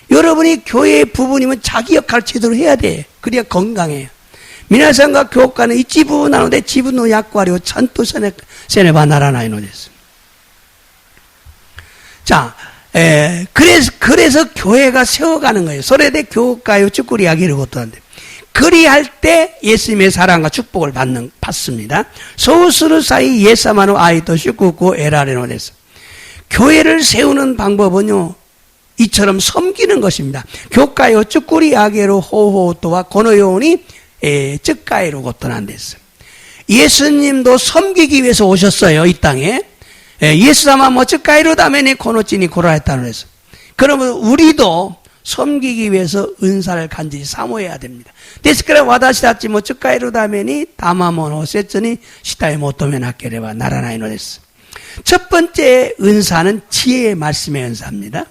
여러분이 교회의 부분이면 자기 역할을 제대로 해야 돼. 그래야 건강해요. 미나상과 교과는 이 지분 나누데 지분의 약과려 찬또 세네바 나라나이노데스. 자, 그래서 교회가 세워가는 거예요. 소래대 교과요 쭈꾸리 이야기를 것도 한데. 그리할 때 예수님의 사랑과 축복을 받습니다. 소수르 사이 예사마노 아이도 슈꾸고 에라레노데스. 교회를 세우는 방법은요, 이처럼 섬기는 것입니다. 교과요 쭈꾸리 아게로 호호토와 고노요니 쯔까이로 고토난데스. 예수님도 섬기기 위해서 오셨어요, 이 땅에. 예수様も 쯔까이로 다메니 코노치니 고라했다는 그랬어. 그러면 우리도 섬기기 위해서 은사를 간절히 사모해야 됩니다. ですから私たちも 쯔까이로 다메니 다마모노 세츠니 시타에 모토메なければならないのです. 첫 번째 은사는 지혜의 말씀의 은사입니다.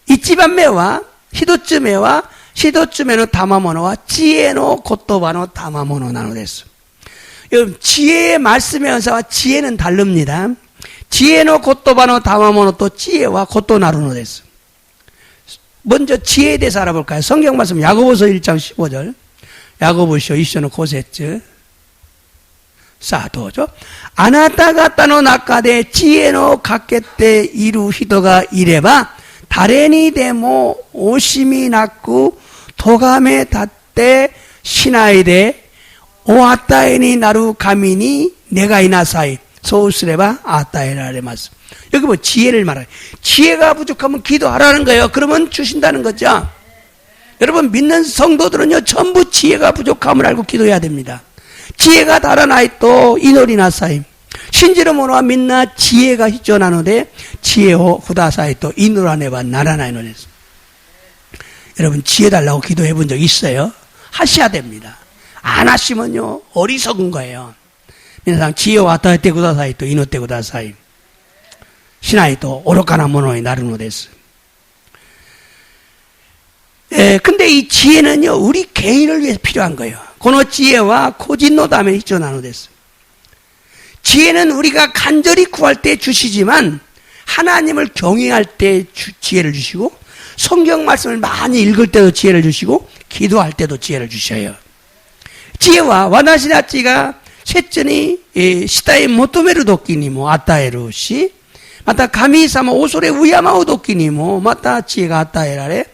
一番目は一つ目は一つ目の賜物は知恵の言葉の賜物なのです. 여러분, 지혜의 말씀의 은사와 지혜는 다릅니다. 지혜의 고토바의 다마모노 또 지혜와 고토나루노です. 먼저 지혜에 대해서 알아볼까요? 성경 말씀 야고보서 1장 15절. 야고보서 一緒の5節. さあどうぞ。あなた方の中で知恵の欠けている人がいれば、誰にでも惜しみなく咎め立ってしないでお与えになる神に願いなさい. そうすれば与えられます. 여기 뭐 지혜를 말해요. 지혜가 부족하면 기도하라는 거예요. 그러면 주신다는 거죠. 여러분 믿는 성도들은요 전부 지혜가 부족함을 알고 기도해야 됩니다. 지혜가 달아나이 또 이노리나사이. 신지름으로와 민나 지혜가 희전하노데 지혜호 후다사이 또 이노라네바 나라나이 노래서. 여러분 지혜 달라고 기도해 본 적 있어요? 하셔야 됩니다. 안 하시면요 어리석은 거예요.皆さん 지혜와 아타에테 구다사이 또 이노테 구다사이. 시나이 또 오로카나 모노에 나르노 데스. 근데 이 지혜는요 우리 개인을 위해서 필요한 거예요. 고노 지혜와 코진노 다음에 희전하노 데스. 지혜는 우리가 간절히 구할 때 주시지만 하나님을 경외할 때 지혜를 주시고 성경 말씀을 많이 읽을 때도 지혜를 주시고 기도할 때도 지혜를 주셔요. 지혜와 와나시나치가 셋전이 시다에 모토메르 도끼니모 아따에루 시 마타 가미사마 오소레 우야마오 도끼니모 마타 지혜가 아따에라레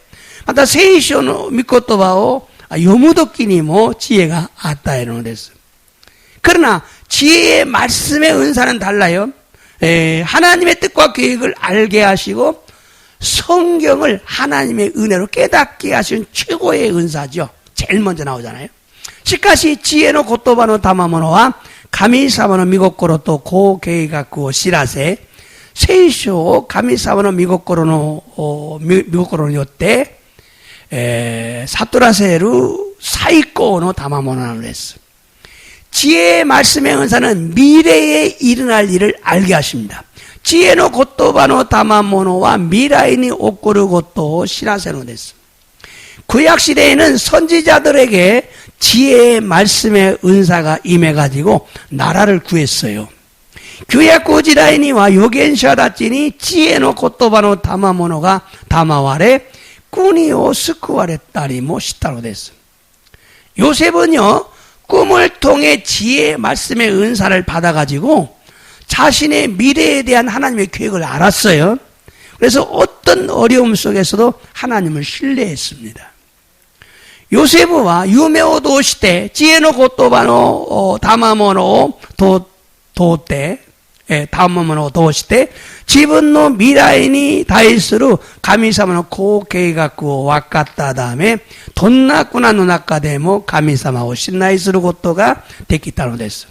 마타 세이쇼노 미코토바오 요무 도끼니모 지혜가 아따에르노 데스. 그러나 지혜의 말씀의 은사는 달라요. 하나님의 뜻과 계획을 알게 하시고 성경을 하나님의 은혜로 깨닫게 하신 최고의 은사죠. 제일 먼저 나오잖아요. しかし知恵の言葉の賜物は神様の御心とご計画を知らせ聖書を神様の御心によって悟らせる最高の賜物なのです. 지혜의 말씀의 은사는 미래에 일어날 일을 알게 하십니다. 지혜의 고토바의 다마모노와 미래에 오코르 고토 시라세노 데스. 구약 시대에는 선지자들에게 지혜의 말씀의 은사가 임해가지고 나라를 구했어요. 규약고 지라이니와 요겐샤다치니 지혜의 고토바의 다마모노가 다마와레 꾸니오 스쿠와레따리 모시타로 데스. 요셉은요 꿈을 통해 지혜의 말씀의 은사를 받아가지고 자신의 미래에 대한 하나님의 계획을 알았어요. 그래서 어떤 어려움 속에서도 하나님을 신뢰했습니다. 요세프와 유메오 도시대 지혜노 고토바노 다마모노 도때 다마모노 도시대 지분노 미라이니 다이스루 가미사마노 고케이가쿠 와카타 다음에 돈나쿠나 노나카데모 가미사마오 신나이스루 고토가 됐기따노 데스.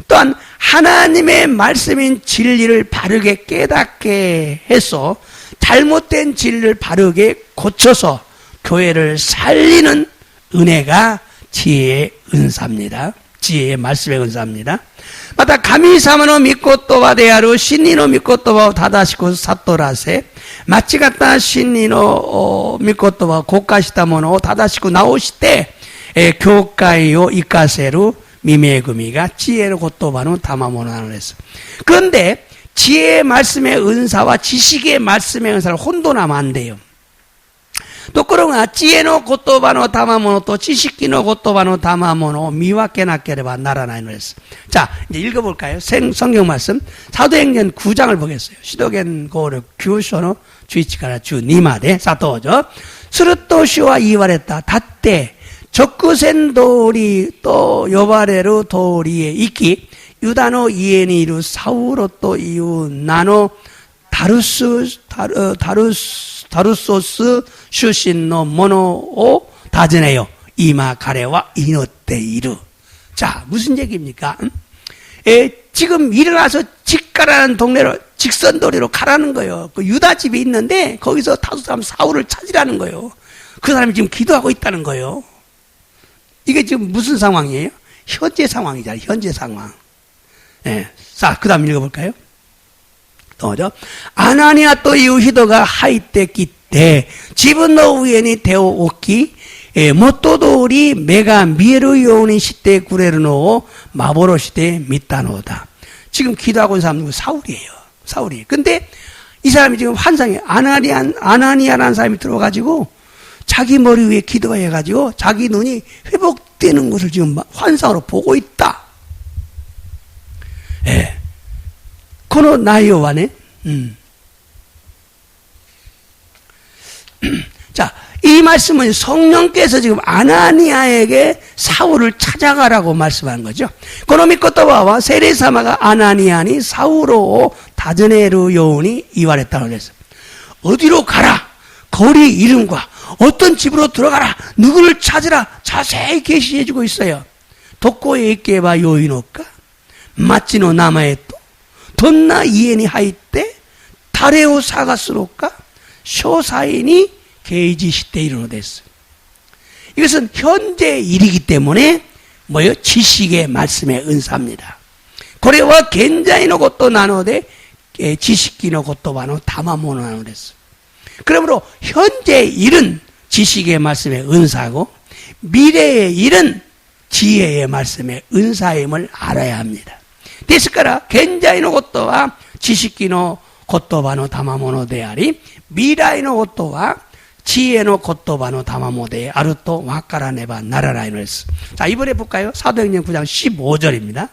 또한 하나님의 말씀인 진리를 바르게 깨닫게 해서 잘못된 진리를 바르게 고쳐서 교회를 살리는 은혜가 지혜의 은사입니다. 지혜의 말씀의 은사입니다. 마다 가미사마노 미코토바 데아루 신니노 미코토바 다다시코 사토라세 마치가타 신니노 미코토바 고카시타모노 다다시코 나오시테 교회を生かせる 미메구미가 지혜의 고토바노 다마모노라는 했어. 그런데 지혜의 말씀의 은사와 지식의 말씀의 은사를 혼돈하면 안 돼요. 또 그러나 지혜의 고토바노 다마모노 또 지식의 고토바노 다마모노 미와케나케레바 나라나이노 했어. 자, 이제 읽어볼까요? 성경 말씀 사도행전 9장을 보겠어요. 시도겐 고르 규쇼노 주이치카라 주 니마데 사토죠. 스루토시와 이와레타 다때 적구센 도리 또 요바레루 도리에 있기 유다노 이에니루 사우로 또 이유 나노 다루소스 슈신노 모노오 다즈네요. 이마 가래와 이노때 이루. 자, 무슨 얘기입니까? 지금 일어나서 직가라는 동네로 직선도리로 가라는 거예요. 그 유다 집이 있는데 거기서 다수 사람 사울을 찾으라는 거예요. 그 사람이 지금 기도하고 있다는 거예요. 이게 지금 무슨 상황이에요? 현재 상황이잖아요. 현재 상황. 예. 자, 그 다음 읽어볼까요? 또죠. 아나니아 또 유히도가 하이때 기때 집은 너 우연히 데오 오키 모토도리 메가 미에로 요오니 시대 구레르 노 마보로 시대 미타노다. 지금 기도하고 있는 사람은 사울이에요. 사울이. 근데 이 사람이 지금 환상에 아나니아라는 사람이 들어가지고 자기 머리 위에 기도가 해가지고 자기 눈이 회복되는 것을 지금 환상으로 보고 있다. 예. 코노 나이오와네. 자, 이 말씀은 성령께서 지금 아나니아에게 사울을 찾아가라고 말씀한 거죠. 고노미 코토바와 세레사마가 아나니아니 사울로 다즈네루 요운이 이와랬다고 그랬어요. 어디로 가라. 거리 이름과 어떤 집으로 들어가라. 누구를 찾으라. 자세히 계시해주고 있어요. 도코에 있게바 요이노까 마치노 나마에 또 돈나 이에니 하이때 다레오 사가스로까 쇼사인이 게이지 시대 이르노 됐어요. 이것은 현재 일이기 때문에 뭐요? 지식의 말씀의 은사입니다. 고래와 겐자이노 것도 나누되 지식기노 것도 바노 다마모노 나누 됐어요. 그러므로 현재 일은 지식의 말씀의 은사고 미래의 일은 지혜의 말씀의 은사임을 알아야 합니다.ですから 겐자이노 것도와 지식기노 것도 바노 다마모노 데아리 미라이노 것도와 지혜노 것도 바노 다마모노 데 아르토 와카라네바 나라라이노 했어. 자, 이번에 볼까요? 사도행전 9장 15절입니다.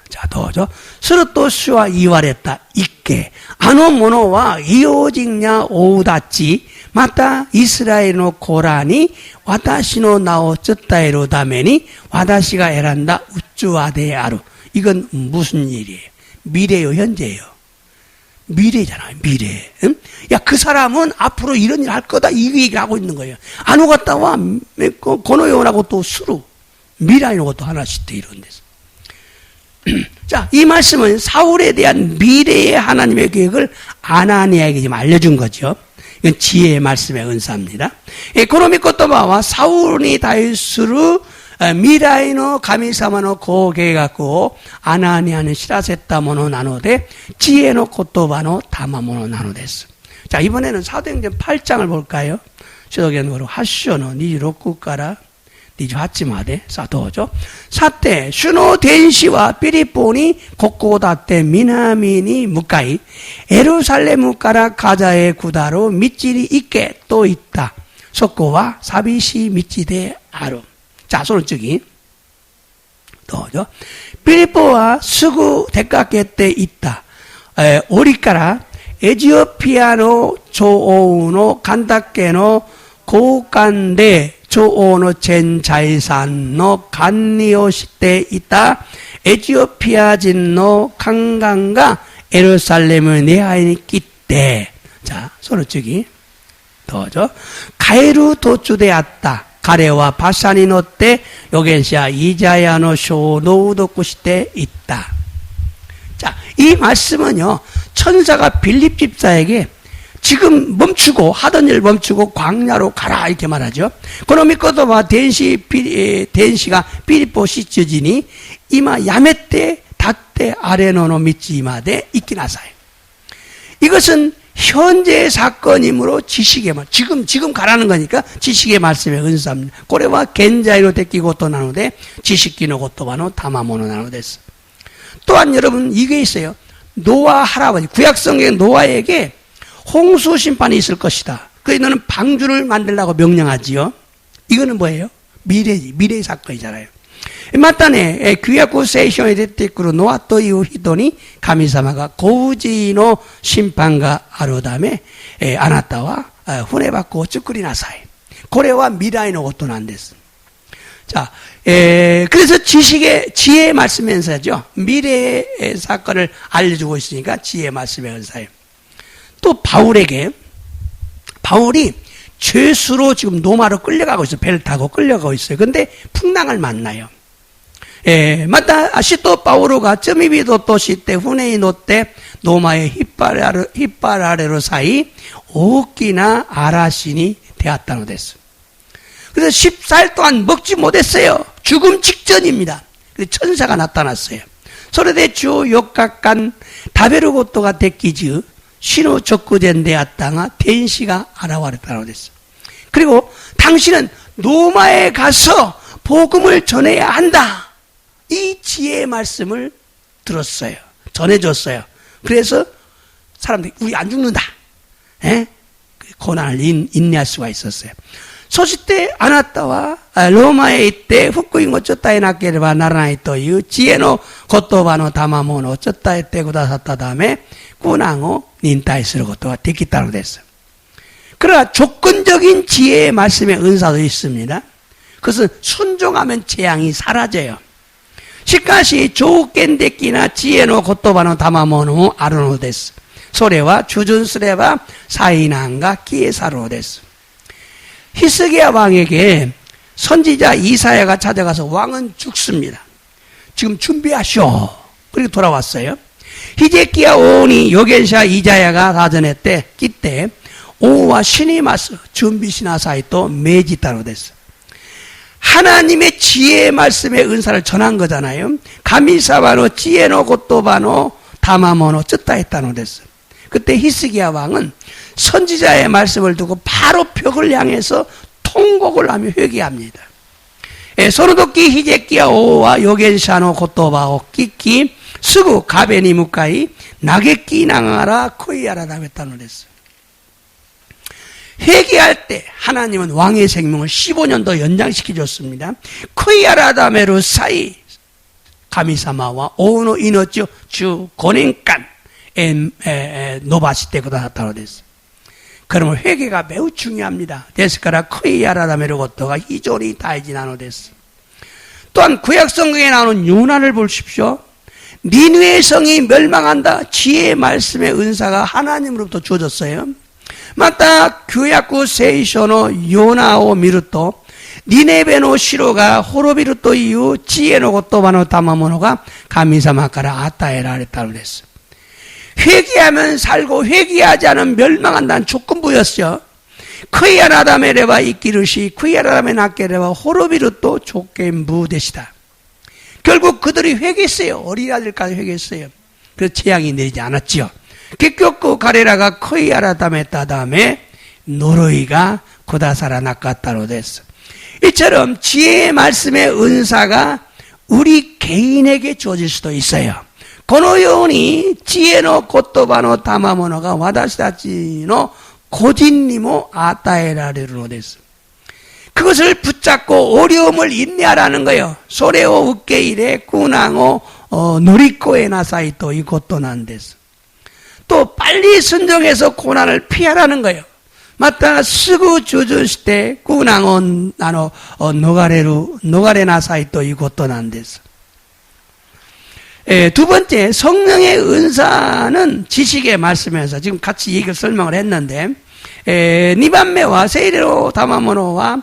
자, 더죠. 스르토 슈와 이와랬다. 있게. 아노 모노와 이오직냐 오우다치. 마타 이스라엘의 고라니 와다시노 나오 쯔따에로 다메니 와다시가 에란다 우쭈아데 아루. 이건 무슨 일이에요? 미래요, 현재예요. 미래잖아요, 미래. 응? 야, 그 사람은 앞으로 이런 일 할 거다. 이 얘기를 하고 있는 거예요. 아노 갔다와 고노요라고 또 수루. 미라이노 것도 하나씩 더 이런 데서. 자, 이 말씀은 사울에 대한 미래의 하나님의 계획을 아나니아에게 지금 알려준 거죠. 이건 지혜의 말씀의 은사입니다. 고노미 코토바와 사울이 다이스루 미라이노 가미사마노 고게 갖고 아나니아는 시라세타모노 나노데 지혜노 코토바노 다마모노 나노데스. 자, 이번에는 사도행전 8장을 볼까요? 시도견으로 하쇼노 니로쿠까라 니주하치마데 사도죠. 사때 슈노 덴시와 피리포니 고코다테 미나미니 무카이 에루살레무카라 가자의 구다로 밑질이 있게 또 있다. 속고와 사비시 밑지대 아루. 자, 손을쓰기 또죠. 피리포와 스구 대가게 때 있다. 오리까라 에지오피아노 조오우노 간다케노 고간데 조오노 젠자이산노 간니오 시대 있다. 에티오피아진노 강강가 에루살렘의 내하인이 끼때. 자, 손을쓰기 더죠. 가에루 도주되었다. 가레와 바사니노 때 요겐시아 이자야노 쇼노우도쿠 시대 있다. 자, 이 말씀은요, 천사가 빌립 집사에게 지금 멈추고 하던 일 멈추고 광야로 가라 이렇게 말하죠. 고노미 코토바 덴시가 피리포 시츠지니 이마 야메떼 다떼 아레노노 미치마데 이키나사이. 이것은 현재의 사건이므로 지식의 말, 지금 가라는 거니까 지식의 말씀의 은사입니다. 고래와 겐자이로 데끼고 또 나누되 지식기노 것도 바노 다마모노 나누데스. 또한 여러분 이게 있어요. 노아 할아버지 구약성경 노아에게 홍수 심판이 있을 것이다. 그래서 너는 방주를 만들라고 명령하지요. 이거는 뭐예요? 미래의 사건이잖아요. 마따네 규약구 세이션에 됐대꾸로 노아또 이후 히도니 가미사마가 고우지노 심판가 아로다메 아나타와 후네받고 쭈꾸리나사이 고래와 미라이노 것도 난데스. 자, 그래서 지혜의 말씀의 은사죠. 미래의 사건을 알려주고 있으니까 지혜의 말씀의 은사예요. 또 바울이 죄수로 지금 로마로 끌려가고 있어요. 배를 타고 끌려가고 있어요. 근데 풍랑을 만나요. 마다 아시또 바오로가 쩌미비도 도시 때 후네이노 때 로마의 깃발 아래로 사이 오기나 아라신이 되었다는 됐어. 그래서 14일 동안 먹지 못했어요. 죽음 직전입니다. 천사가 나타났어요. 소레데 주 욕각간 다베르고토가 데키즈 신호 적구젠데았다가 텐시가 알아와랬다고 됐어. 그리고 당신은 로마에 가서 복음을 전해야 한다. 이 지혜의 말씀을 들었어요. 전해줬어요. 그래서 사람들이 우리 안 죽는다. 고난을 인내할 수가 있었어요. 소시때 아나타와 로마에 있대 후쿠잉 어쩌다에 나케레바 나라나이 또유 지혜노 고토바노 다마모노 어쩌다에 때 구다샀다 다음에 꾸낭오 닌타이することができたのです. 그러나 조건적인 지혜의 말씀의 은사도 있습니다. 그것은 순종하면 재앙이 사라져요. 시카시 조겐데키나 지혜노 고토바노 다마모노 아르노 데스. 소레와 주준스레바 사이난가 기에사로 데스. 히스기야 왕에게 선지자 이사야가 찾아가서 왕은 죽습니다. 지금 준비하시오. 그리고 돌아왔어요. 히제키야 오니 요겐샤 이자야가 사전했대 끼때 오와 신이 마스 준비시나사이 또 메지타로 됐어. 하나님의 지혜의 말씀의 은사를 전한 거잖아요. 가미사바노 지혜노 고토바노 다마모노 쩌다 했다노 됐어. 그때 히스기야 왕은 선지자의 말씀을 두고 바로 벽을 향해서 통곡을 하며 회개합니다. 소르도끼 히제키야 오와 요겐샤노 고토바오 끼끼 스구 가베니 무카이 나게끼 나가라 코이야라 다했다노 됐어. 회개할 때 하나님은 왕의 생명을 15년 더 연장시켜줬습니다. 코이야라다메루 사이 가미사마와 오노 이노츠 주 고넨간 노바시 때 그다았다고 됐어. 그러면 회개가 매우 중요합니다. 데스카라 코이야라다메루 고토가 이존이 다이지나노 됐어. 또한 구약 성경에 나오는 요나를 보십시오. 니느웨 성이 멸망한다. 지혜의 말씀의 은사가 하나님으로부터 주어졌어요. 마타 규약구 세이쇼노 요나오 미루토 니네베노 시로가 호로비루토 이후 지혜노 고토바노 다마모노가 가미사마카라 아타에라 했다고 그랬어. 회개하면 살고 회개하지 않으면 멸망한다는 조건부였어요. 크이아라다메레바 이끼르시 크이아라다메 나케레바 호로비루토 조겐부 되시다. 결국 그들이 회개했어요. 어린아들까지 회개했어요. 그래서 재앙이 내리지 않았지요.結局 가레라가 코이아라다메 따다메 노로이가 고다사라 낚았다로 됐어. 이처럼 지혜의 말씀의 은사가 우리 개인에게 주어질 수도 있어요. このように知恵の言葉の賜物が私たちの個人にも与えられるのです. 그것을 붙잡고 어려움을 인내하라는 거예요. 소레오 우케이레 꾸낭오 노리코에 나사이 또 이것도 난 데스. 또 빨리 순종해서 고난을 피하라는 거예요. 마타 스구 주준시대 꾸낭온 나노 노가레 나사이 또 이것도 난 데스. 두 번째, 성령의 은사는 지식의 말씀에서 지금 같이 얘기를 설명을 했는데, 니반메와 세이레로 다마모노와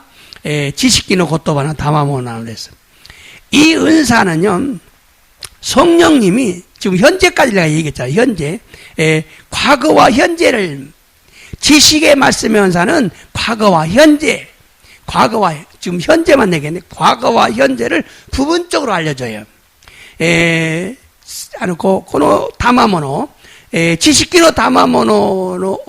지식기노 고토바나 다마모노를 했어요. 이 은사는요, 성령님이 지금 현재까지 내가 얘기했잖아요. 현재. 과거와 현재를, 지식의 말씀의 은사는 과거와 현재, 지금 현재만 얘기했는데, 과거와 현재를 부분적으로 알려줘요. この賜物、知識の賜物の、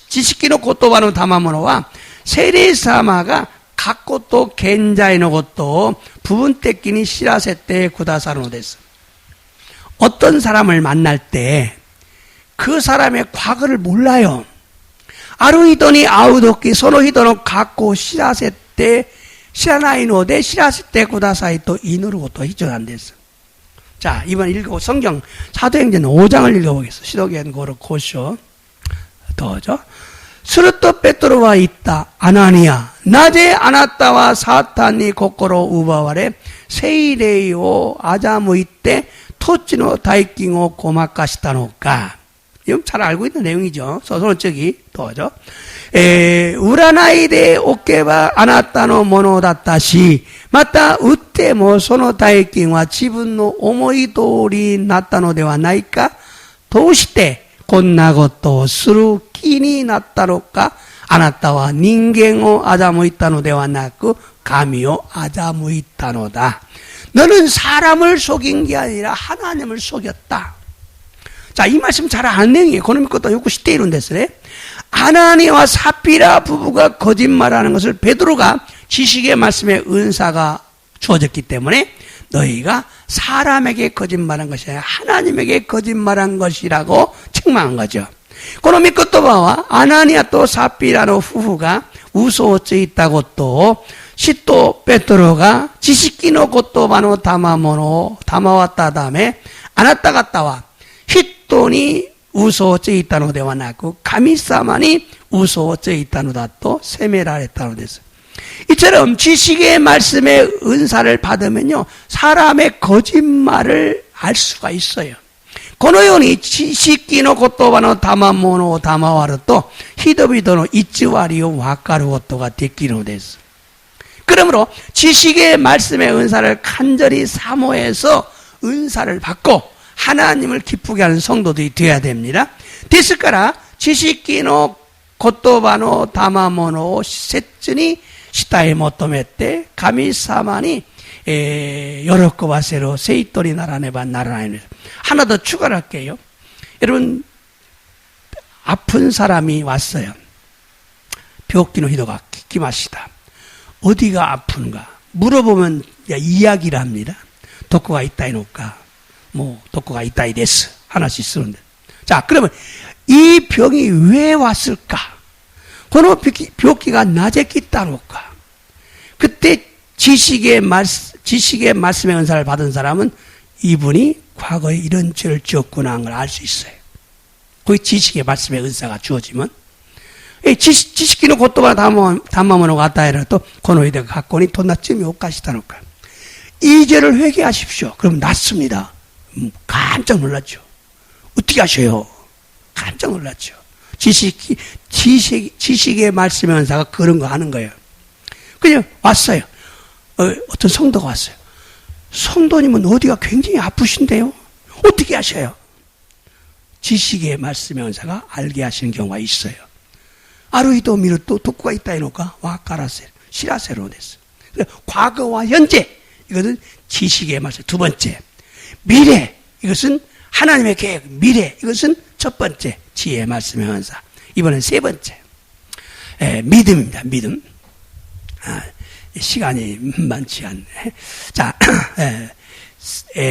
知識の言葉の賜物は、聖霊様が過去と現在のことを部分的に知らせてくださるのです. 어떤 사람을 만날 때 그 사람의 과거를 몰라요. ある人に会うとき、その人の過去を知らないので知らせてくださいと祈ることが必要なんです. 자, 이번 읽고 성경 사도행전 5장을 읽어보겠습니다. 시도겐 고로 고쇼. 더죠. 스루토 베드로와 있다. 아나니아. 나제 아나타와 사탄이 고코로 우바와레 세이레이오 아자무이때 토치노 다이킹오 고마카시타노까. 이건 잘 알고 있는 내용이죠. 소설적이 도죠. 우라나이데 오케바 아나타노 모노 다tta시 마타 우tteもその体験は自分の思い通りになったのではないかどうしてこんなことをする気になったのかあなたは人間を欺いたのではなく神を欺いたのだ. 너는 사람을 속인 게 아니라 하나님을 속였다. 자, 이 말씀 잘 아는 내용이에요. 고놈의 것도 요구 시대 이룬 데서네. 아나니와 삽비라 부부가 거짓말하는 것을 베드로가 지식의 말씀에 은사가 주어졌기 때문에 너희가 사람에게 거짓말한 것이 아니라 하나님에게 거짓말한 것이라고 책망한 거죠. 고놈의 것도 봐와 아나니와 또 삽비라の 夫婦が 嘘をついたことを使徒ペトロが知識の言葉の賜物を賜ったためあなた方は人に嘘をついたのではなく神様に嘘をついたのだと責められたのです. 이처럼 지식의 말씀의 은사를 받으면요 사람의 거짓말을 알 수가 있어요. このように知識の言葉の賜物を賜ると人々の偽りを分かることができるのです. 그러므로 지식의 말씀의 은사를 간절히 사모해서 은사를 받고 하나님을 기쁘게 하는 성도들이 되어야 됩니다. ですから知識の言葉の賜物を切に主へ求めて神様に喜ばせる生徒にならねばならないのです. 하나 더 추가를 할게요. 여러분 아픈 사람이 왔어요. 病気の人が来ました. 어디가 아픈가 물어보면 이야기를 합니다. どこが痛いのかもうどこが痛いです話するんです. 자, 그러면 이 병이 왜 왔을까? この病気がなぜ来たのか? 그때 지식의 말씀의 은사를 받은 사람은 이분이 과거에 이런 죄를 지었구나 하는 걸 알 수 있어요. 거기 지식의 말씀의 은사가 주어지면 지식의言葉の賜物が与えられるとこの人が学校にどんな罪を犯したのか. 이 죄를 회개하십시오. 그럼 낫습니다. 깜짝 놀랐죠. 어떻게 하셔요? 깜짝 놀랐죠. 지식의 말씀의 은사가 그런 거 하는 거예요. 그냥 왔어요. 어떤 성도가 왔어요. 성도님은 어디가 굉장히 아프신데요? 어떻게 하셔요? 지식의 말씀의 은사가 알게 하시는 경우가 있어요. 아루이도 미루도 독구가 있다 해놓을까? 와까라세, 시라세로 됐어요. 과거와 현재, 이것은 지식의 말씀. 두 번째, 미래, 이것은 하나님의 계획. 미래, 이것은 첫 번째, 지혜의 말씀의 은사. 이번엔 세 번째, 믿음입니다. 믿음. 시간이 많지 않네. 자,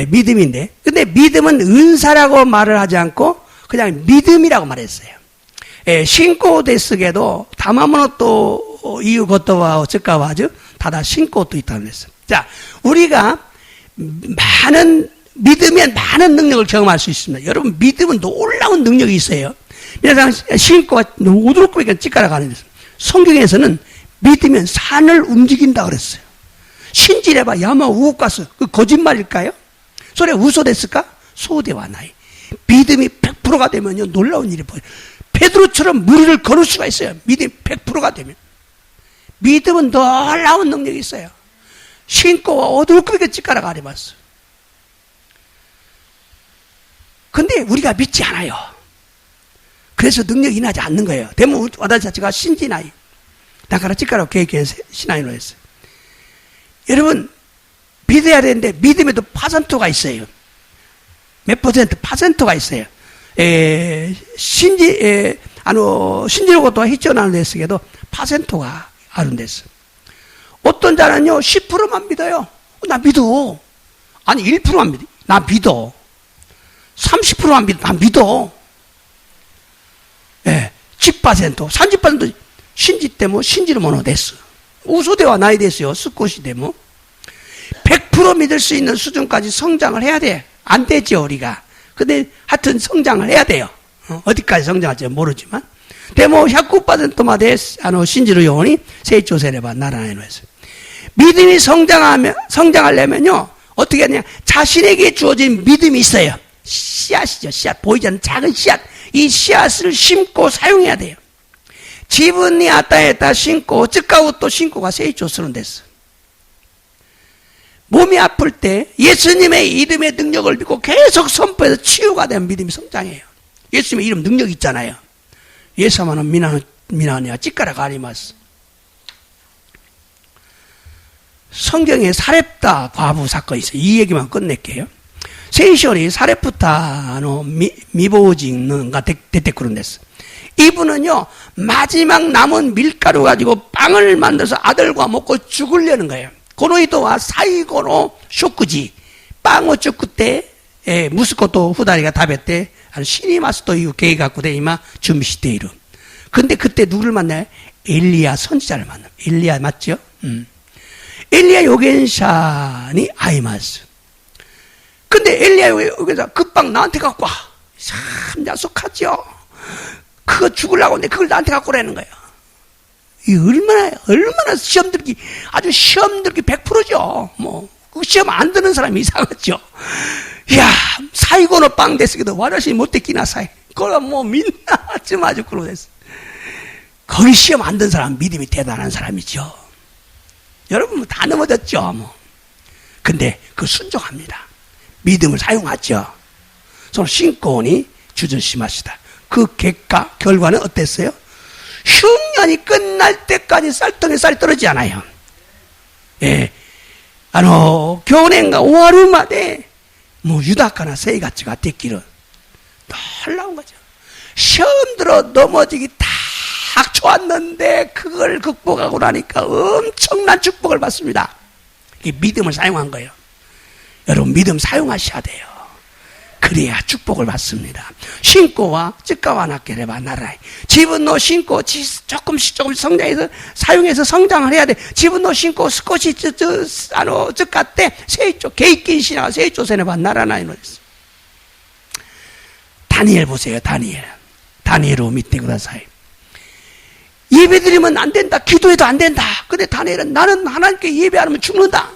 믿음인데, 근데 믿음은 은사라고 말을 하지 않고 그냥 믿음이라고 말했어요. 신고 데스게도 다마모노 또 이유 것도와 어쩌까와 아주 다다 신고 또 있다고 했어요. 자, 우리가 많은 믿으면 많은 능력을 경험할 수 있습니다. 여러분 믿음은 놀라운 능력이 있어요. 그래서 신고가 우두룩하게 찌까라가는 데서 성경에서는 믿으면 산을 움직인다 그랬어요. 신지레바 야마 우옥가스 그 거짓말일까요? 소리 우소 됐을까? 소대와 나이. 믿음이 100%가 되면요 놀라운 일이 보여요. 베드로처럼 무리를 걸을 수가 있어요. 믿음이 100%가 되면. 믿음은 놀라운 능력이 있어요. 신고가 어두럽게 찌까라가 아리봤어. 근데 우리가 믿지 않아요. 그래서 능력이 나지 않는 거예요. 대부분 와다 자체가 신지나이. 나가라 찌까라고 계획해 신앙으로 했어요. 여러분 믿어야 되는데 믿음에도 파센트가 있어요. 몇 퍼센트 파센트가 있어요. 신지로 것도 히쳐나는 데서도 파센트가 아른데서. 어떤 자는요 10%만 믿어요. 나 믿어. 아니 1%만 믿어. 나 믿어. 30%만 믿어. 나 믿어. 10%, 30% 신지 때문에 신지를 못 됐어. 우소대와 나이 됐어요. 스콧이 되면 100% 믿을 수 있는 수준까지 성장을 해야 돼. 안 되죠 우리가. 근데 하여튼 성장을 해야 돼요. 어디까지 성장할지 모르지만. 데모 100%まで 신지의 영혼이 세조세레바 나라나이로 했어요. 믿음이 성장하려면요 어떻게 하냐? 자신에게 주어진 믿음이 있어요. 씨앗이죠. 씨앗. 보이지 않는 작은 씨앗. 이 씨앗을 심고 사용해야 돼요. 지분이 아따에다 신고 즉가고 또 신고가 세이조스는 됐어. 몸이 아플 때 예수님의 이름의 능력을 믿고 계속 선포해서 치유가 되면 믿음이 성장해요. 예수님의 이름 능력 있잖아요. 예수만은 미나니야 찌까라가 아리마스. 성경에 사렙다 과부 사건이 있어요. 이 얘기만 끝낼게요. 세이션이 사렙부타 미보징는가 데테크론데스. 이분은요 마지막 남은 밀가루 가지고 빵을 만들어서 아들과 먹고 죽으려는 거예요. 고노이도와 사이고노 쇼크지 빵을 쫓고 때 무스코도 후다리가 다베때 시니마스도 이후 계획 갖고 대이마 준비시대 이름. 근데 그때 누구를 만나요? 엘리야 선지자를 만나요. 엘리야 맞죠? 엘리야 요겐샤니 아이마스. 근데 엘리야 요겐샤 급방 나한테 갖고 와. 참 야속하죠. 그거 죽으려고 하는데 그걸 나한테 갖고 오라는 거예요. 이 얼마나 시험 들기, 아주 시험 들기 100%죠. 그 시험 안 드는 사람이 이상하죠. 야, 사이고노 빵 됐으기도 와라시 못됐기나 사이. 그걸 민나 좀 아주 그러됐어. 거기 시험 안 든 사람 믿음이 대단한 사람이죠. 여러분 다 넘어졌죠. 근데 그 순종합니다. 믿음을 사용하죠. 서로 신고니 주전심하시다. 그 결과는 어땠어요? 흉년이 끝날 때까지 쌀통에 쌀 떨어지지 않아요. 예. 교내인가 5하루마대 유다카나 세이가치가 됐기를 놀라운 거죠. 시험 들어 넘어지기 딱 좋았는데 그걸 극복하고 나니까 엄청난 축복을 받습니다. 이게 믿음을 사용한 거예요. 여러분 믿음 사용하셔야 돼요. 그래야 축복을 받습니다. 신고와 즉가와 낫게레바 나라이. 지분노 신고 조금씩 성장해서 사용해서 성장을 해야 돼. 지분노 신고 스코시 즉가 때 세이조 개이낀 신하가 세이조세네바 나라나이 노랬어. 다니엘 보세요. 다니엘로 밑에 그다사이. 예배드리면 안 된다. 기도해도 안 된다. 근데 다니엘은 나는 하나님께 예배 안 하면 죽는다.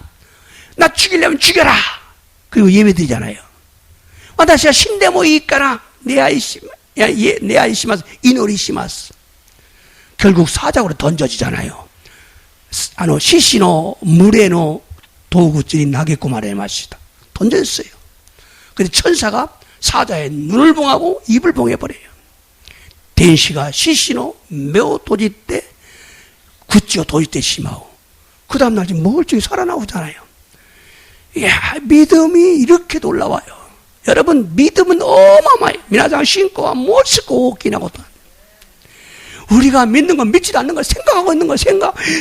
나 죽이려면 죽여라. 그리고 예배드리잖아요. 와다시와 신데모 이까라 내 아이시마스 이노리시마스. 결국 사자고로 던져지잖아요. 시시노 무레노 도구질이 나겠고 말해 마시다. 던졌어요. 근데 천사가 사자의 눈을 봉하고 입을 봉해버려요. 덴시가 시시노 매우 도지때 구찌오 도지때 심하고 그 다음날 멀쩡히 살아나오잖아요. 이야, 믿음이 이렇게 놀라워요. 여러분 믿음은 어마어마해요. 미나장 신고와 못쓰고 오기나고도 우리가 믿는 건 믿지도 않는 걸 생각하고 있는 걸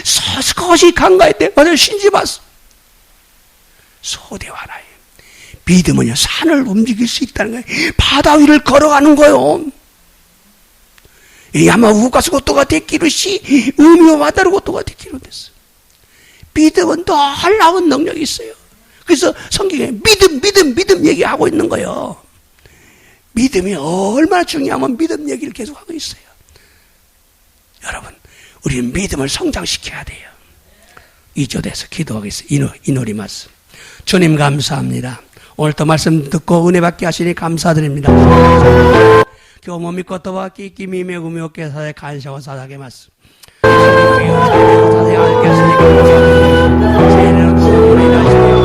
서스컷이 간과할 때 맞아요. 신지봤어. 소대화나요. 믿음은요 산을 움직일 수 있다는 거예요. 바다 위를 걸어가는 거예요. 야마 우가스 고토가 데키르시 우미오 와다르 고토가 데키르 됐어. 믿음은 놀라운 능력이 있어요. 그래서 성경에 믿음 얘기하고 있는 거예요. 믿음이 얼마나 중요하면 믿음 얘기를 계속하고 있어요. 여러분 우리는 믿음을 성장시켜야 돼요. 2조에서 기도하겠습니다. 이노리마스. 주님 감사합니다. 오늘도 말씀 듣고 은혜 받게 하시니 감사드립니다. 교모 믿고 또와 끼끼 미메구미 오케사에 간샤와 사사게 마스. 자세히 알게 하시니 감사합니다. 제일은 우리 나시며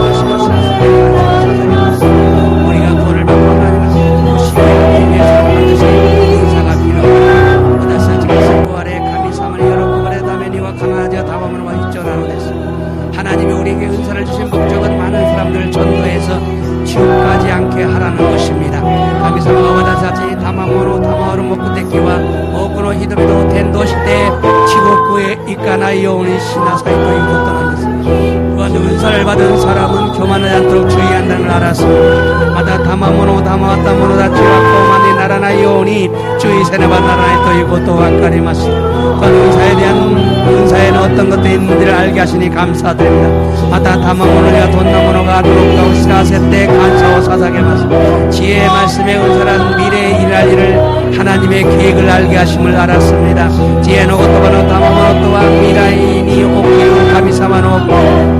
우리가 구원을 받고 하나님을 모시게 위해서 반드시 인사가 필요하고 그다시 지금 부활의 감히 사만이 여러 구원의 다메니와 강하지와 다밤으로와 입전하는 데서 하나님이 우리에게 은사를 주신 목적은 많은 사람들을 전도해서 지옥까지 않게 하라는 것입니다. 감히 사마가 와다사지 다마모로 다마오로 먹고 떼기와 오고로 히도비도 텐도시대 지옥구에 이까나 여운이 신나사이도 이곳 떠난 데서 은사를 받은 사람은 교만하지 않도록 주의한다는 걸 알아서 마다 다마모노 다마왔다모노 다치와코 만이 나라나 요니 주의세네바 나라에 또 이곳도 와까리마시. 그 은사에는 어떤 것도 있는지를 알게 하시니 감사드립니다. 마다 다마모노가 돈나모노가 도록가오 시라세때 간사오 사사게마시. 지혜의 말씀에 은사란 미래에 일할 일을 하나님의 계획을 알게 하심을 알았습니다. 지혜노 고토바노 다마모노 또와 미라이니 오키루 가미사마노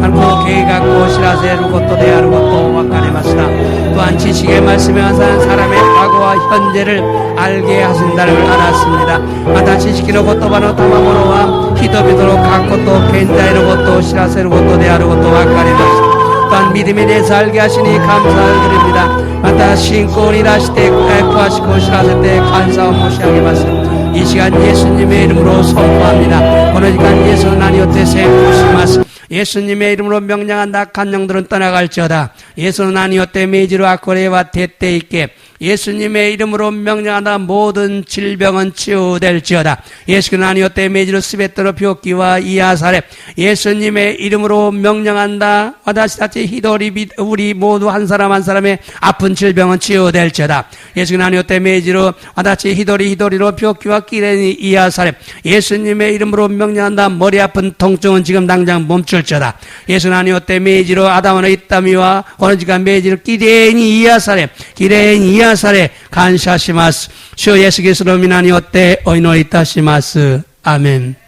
한코 계획하고 시라세 루고토 대하루고토 와까리마시다. 또한 지식의 말씀에 한사람 사람의 과거 과거와 현재를 알게 하신다는 걸 알았습니다. 마다시 시키는 것도 바로 타마모노와 히도비도로 각것도 겐자이로 것도 시라세로 것도 대하로 것도 와카리마스 또한 믿음에 대해서 알게 하시니 감사를 드립니다. 마다 신권이라 시대 구하시고 시라세 때 감사와 모시하게 말씀 이 시간 예수님의 이름으로 선포합니다. 오늘간 예수는 아니었대 세우시마스 예수님의 이름으로 명령한다. 악한 영들은 떠나갈지어다. 예수는 아니었대 메이지로 아코레와 대때 있게 예수님의 이름으로 명령한다. 모든 질병은 치유될지어다. 예수는 아니었대 메이지로 스베트로 뷰기와 이하사레 예수님의 이름으로 명령한다. 와다시다치 히도리 우리 모두 한 사람 한 사람의 아픈 질병은 치유될지어다. 예수는 아니었대 메이지로 와다치 히도리로 뷰기와 끼레니 이하사레 예수님의 이름으로 명령한다. 머리 아픈 통증은 지금 당장 멈출지어다. 예수는 아니었대 메이지로 아담의 이따미와 오른지가 메이지로 끼레니 이하사레 간샤시마스 주 예수 그리스도로 미나니오테 오이노이타시마스 아멘.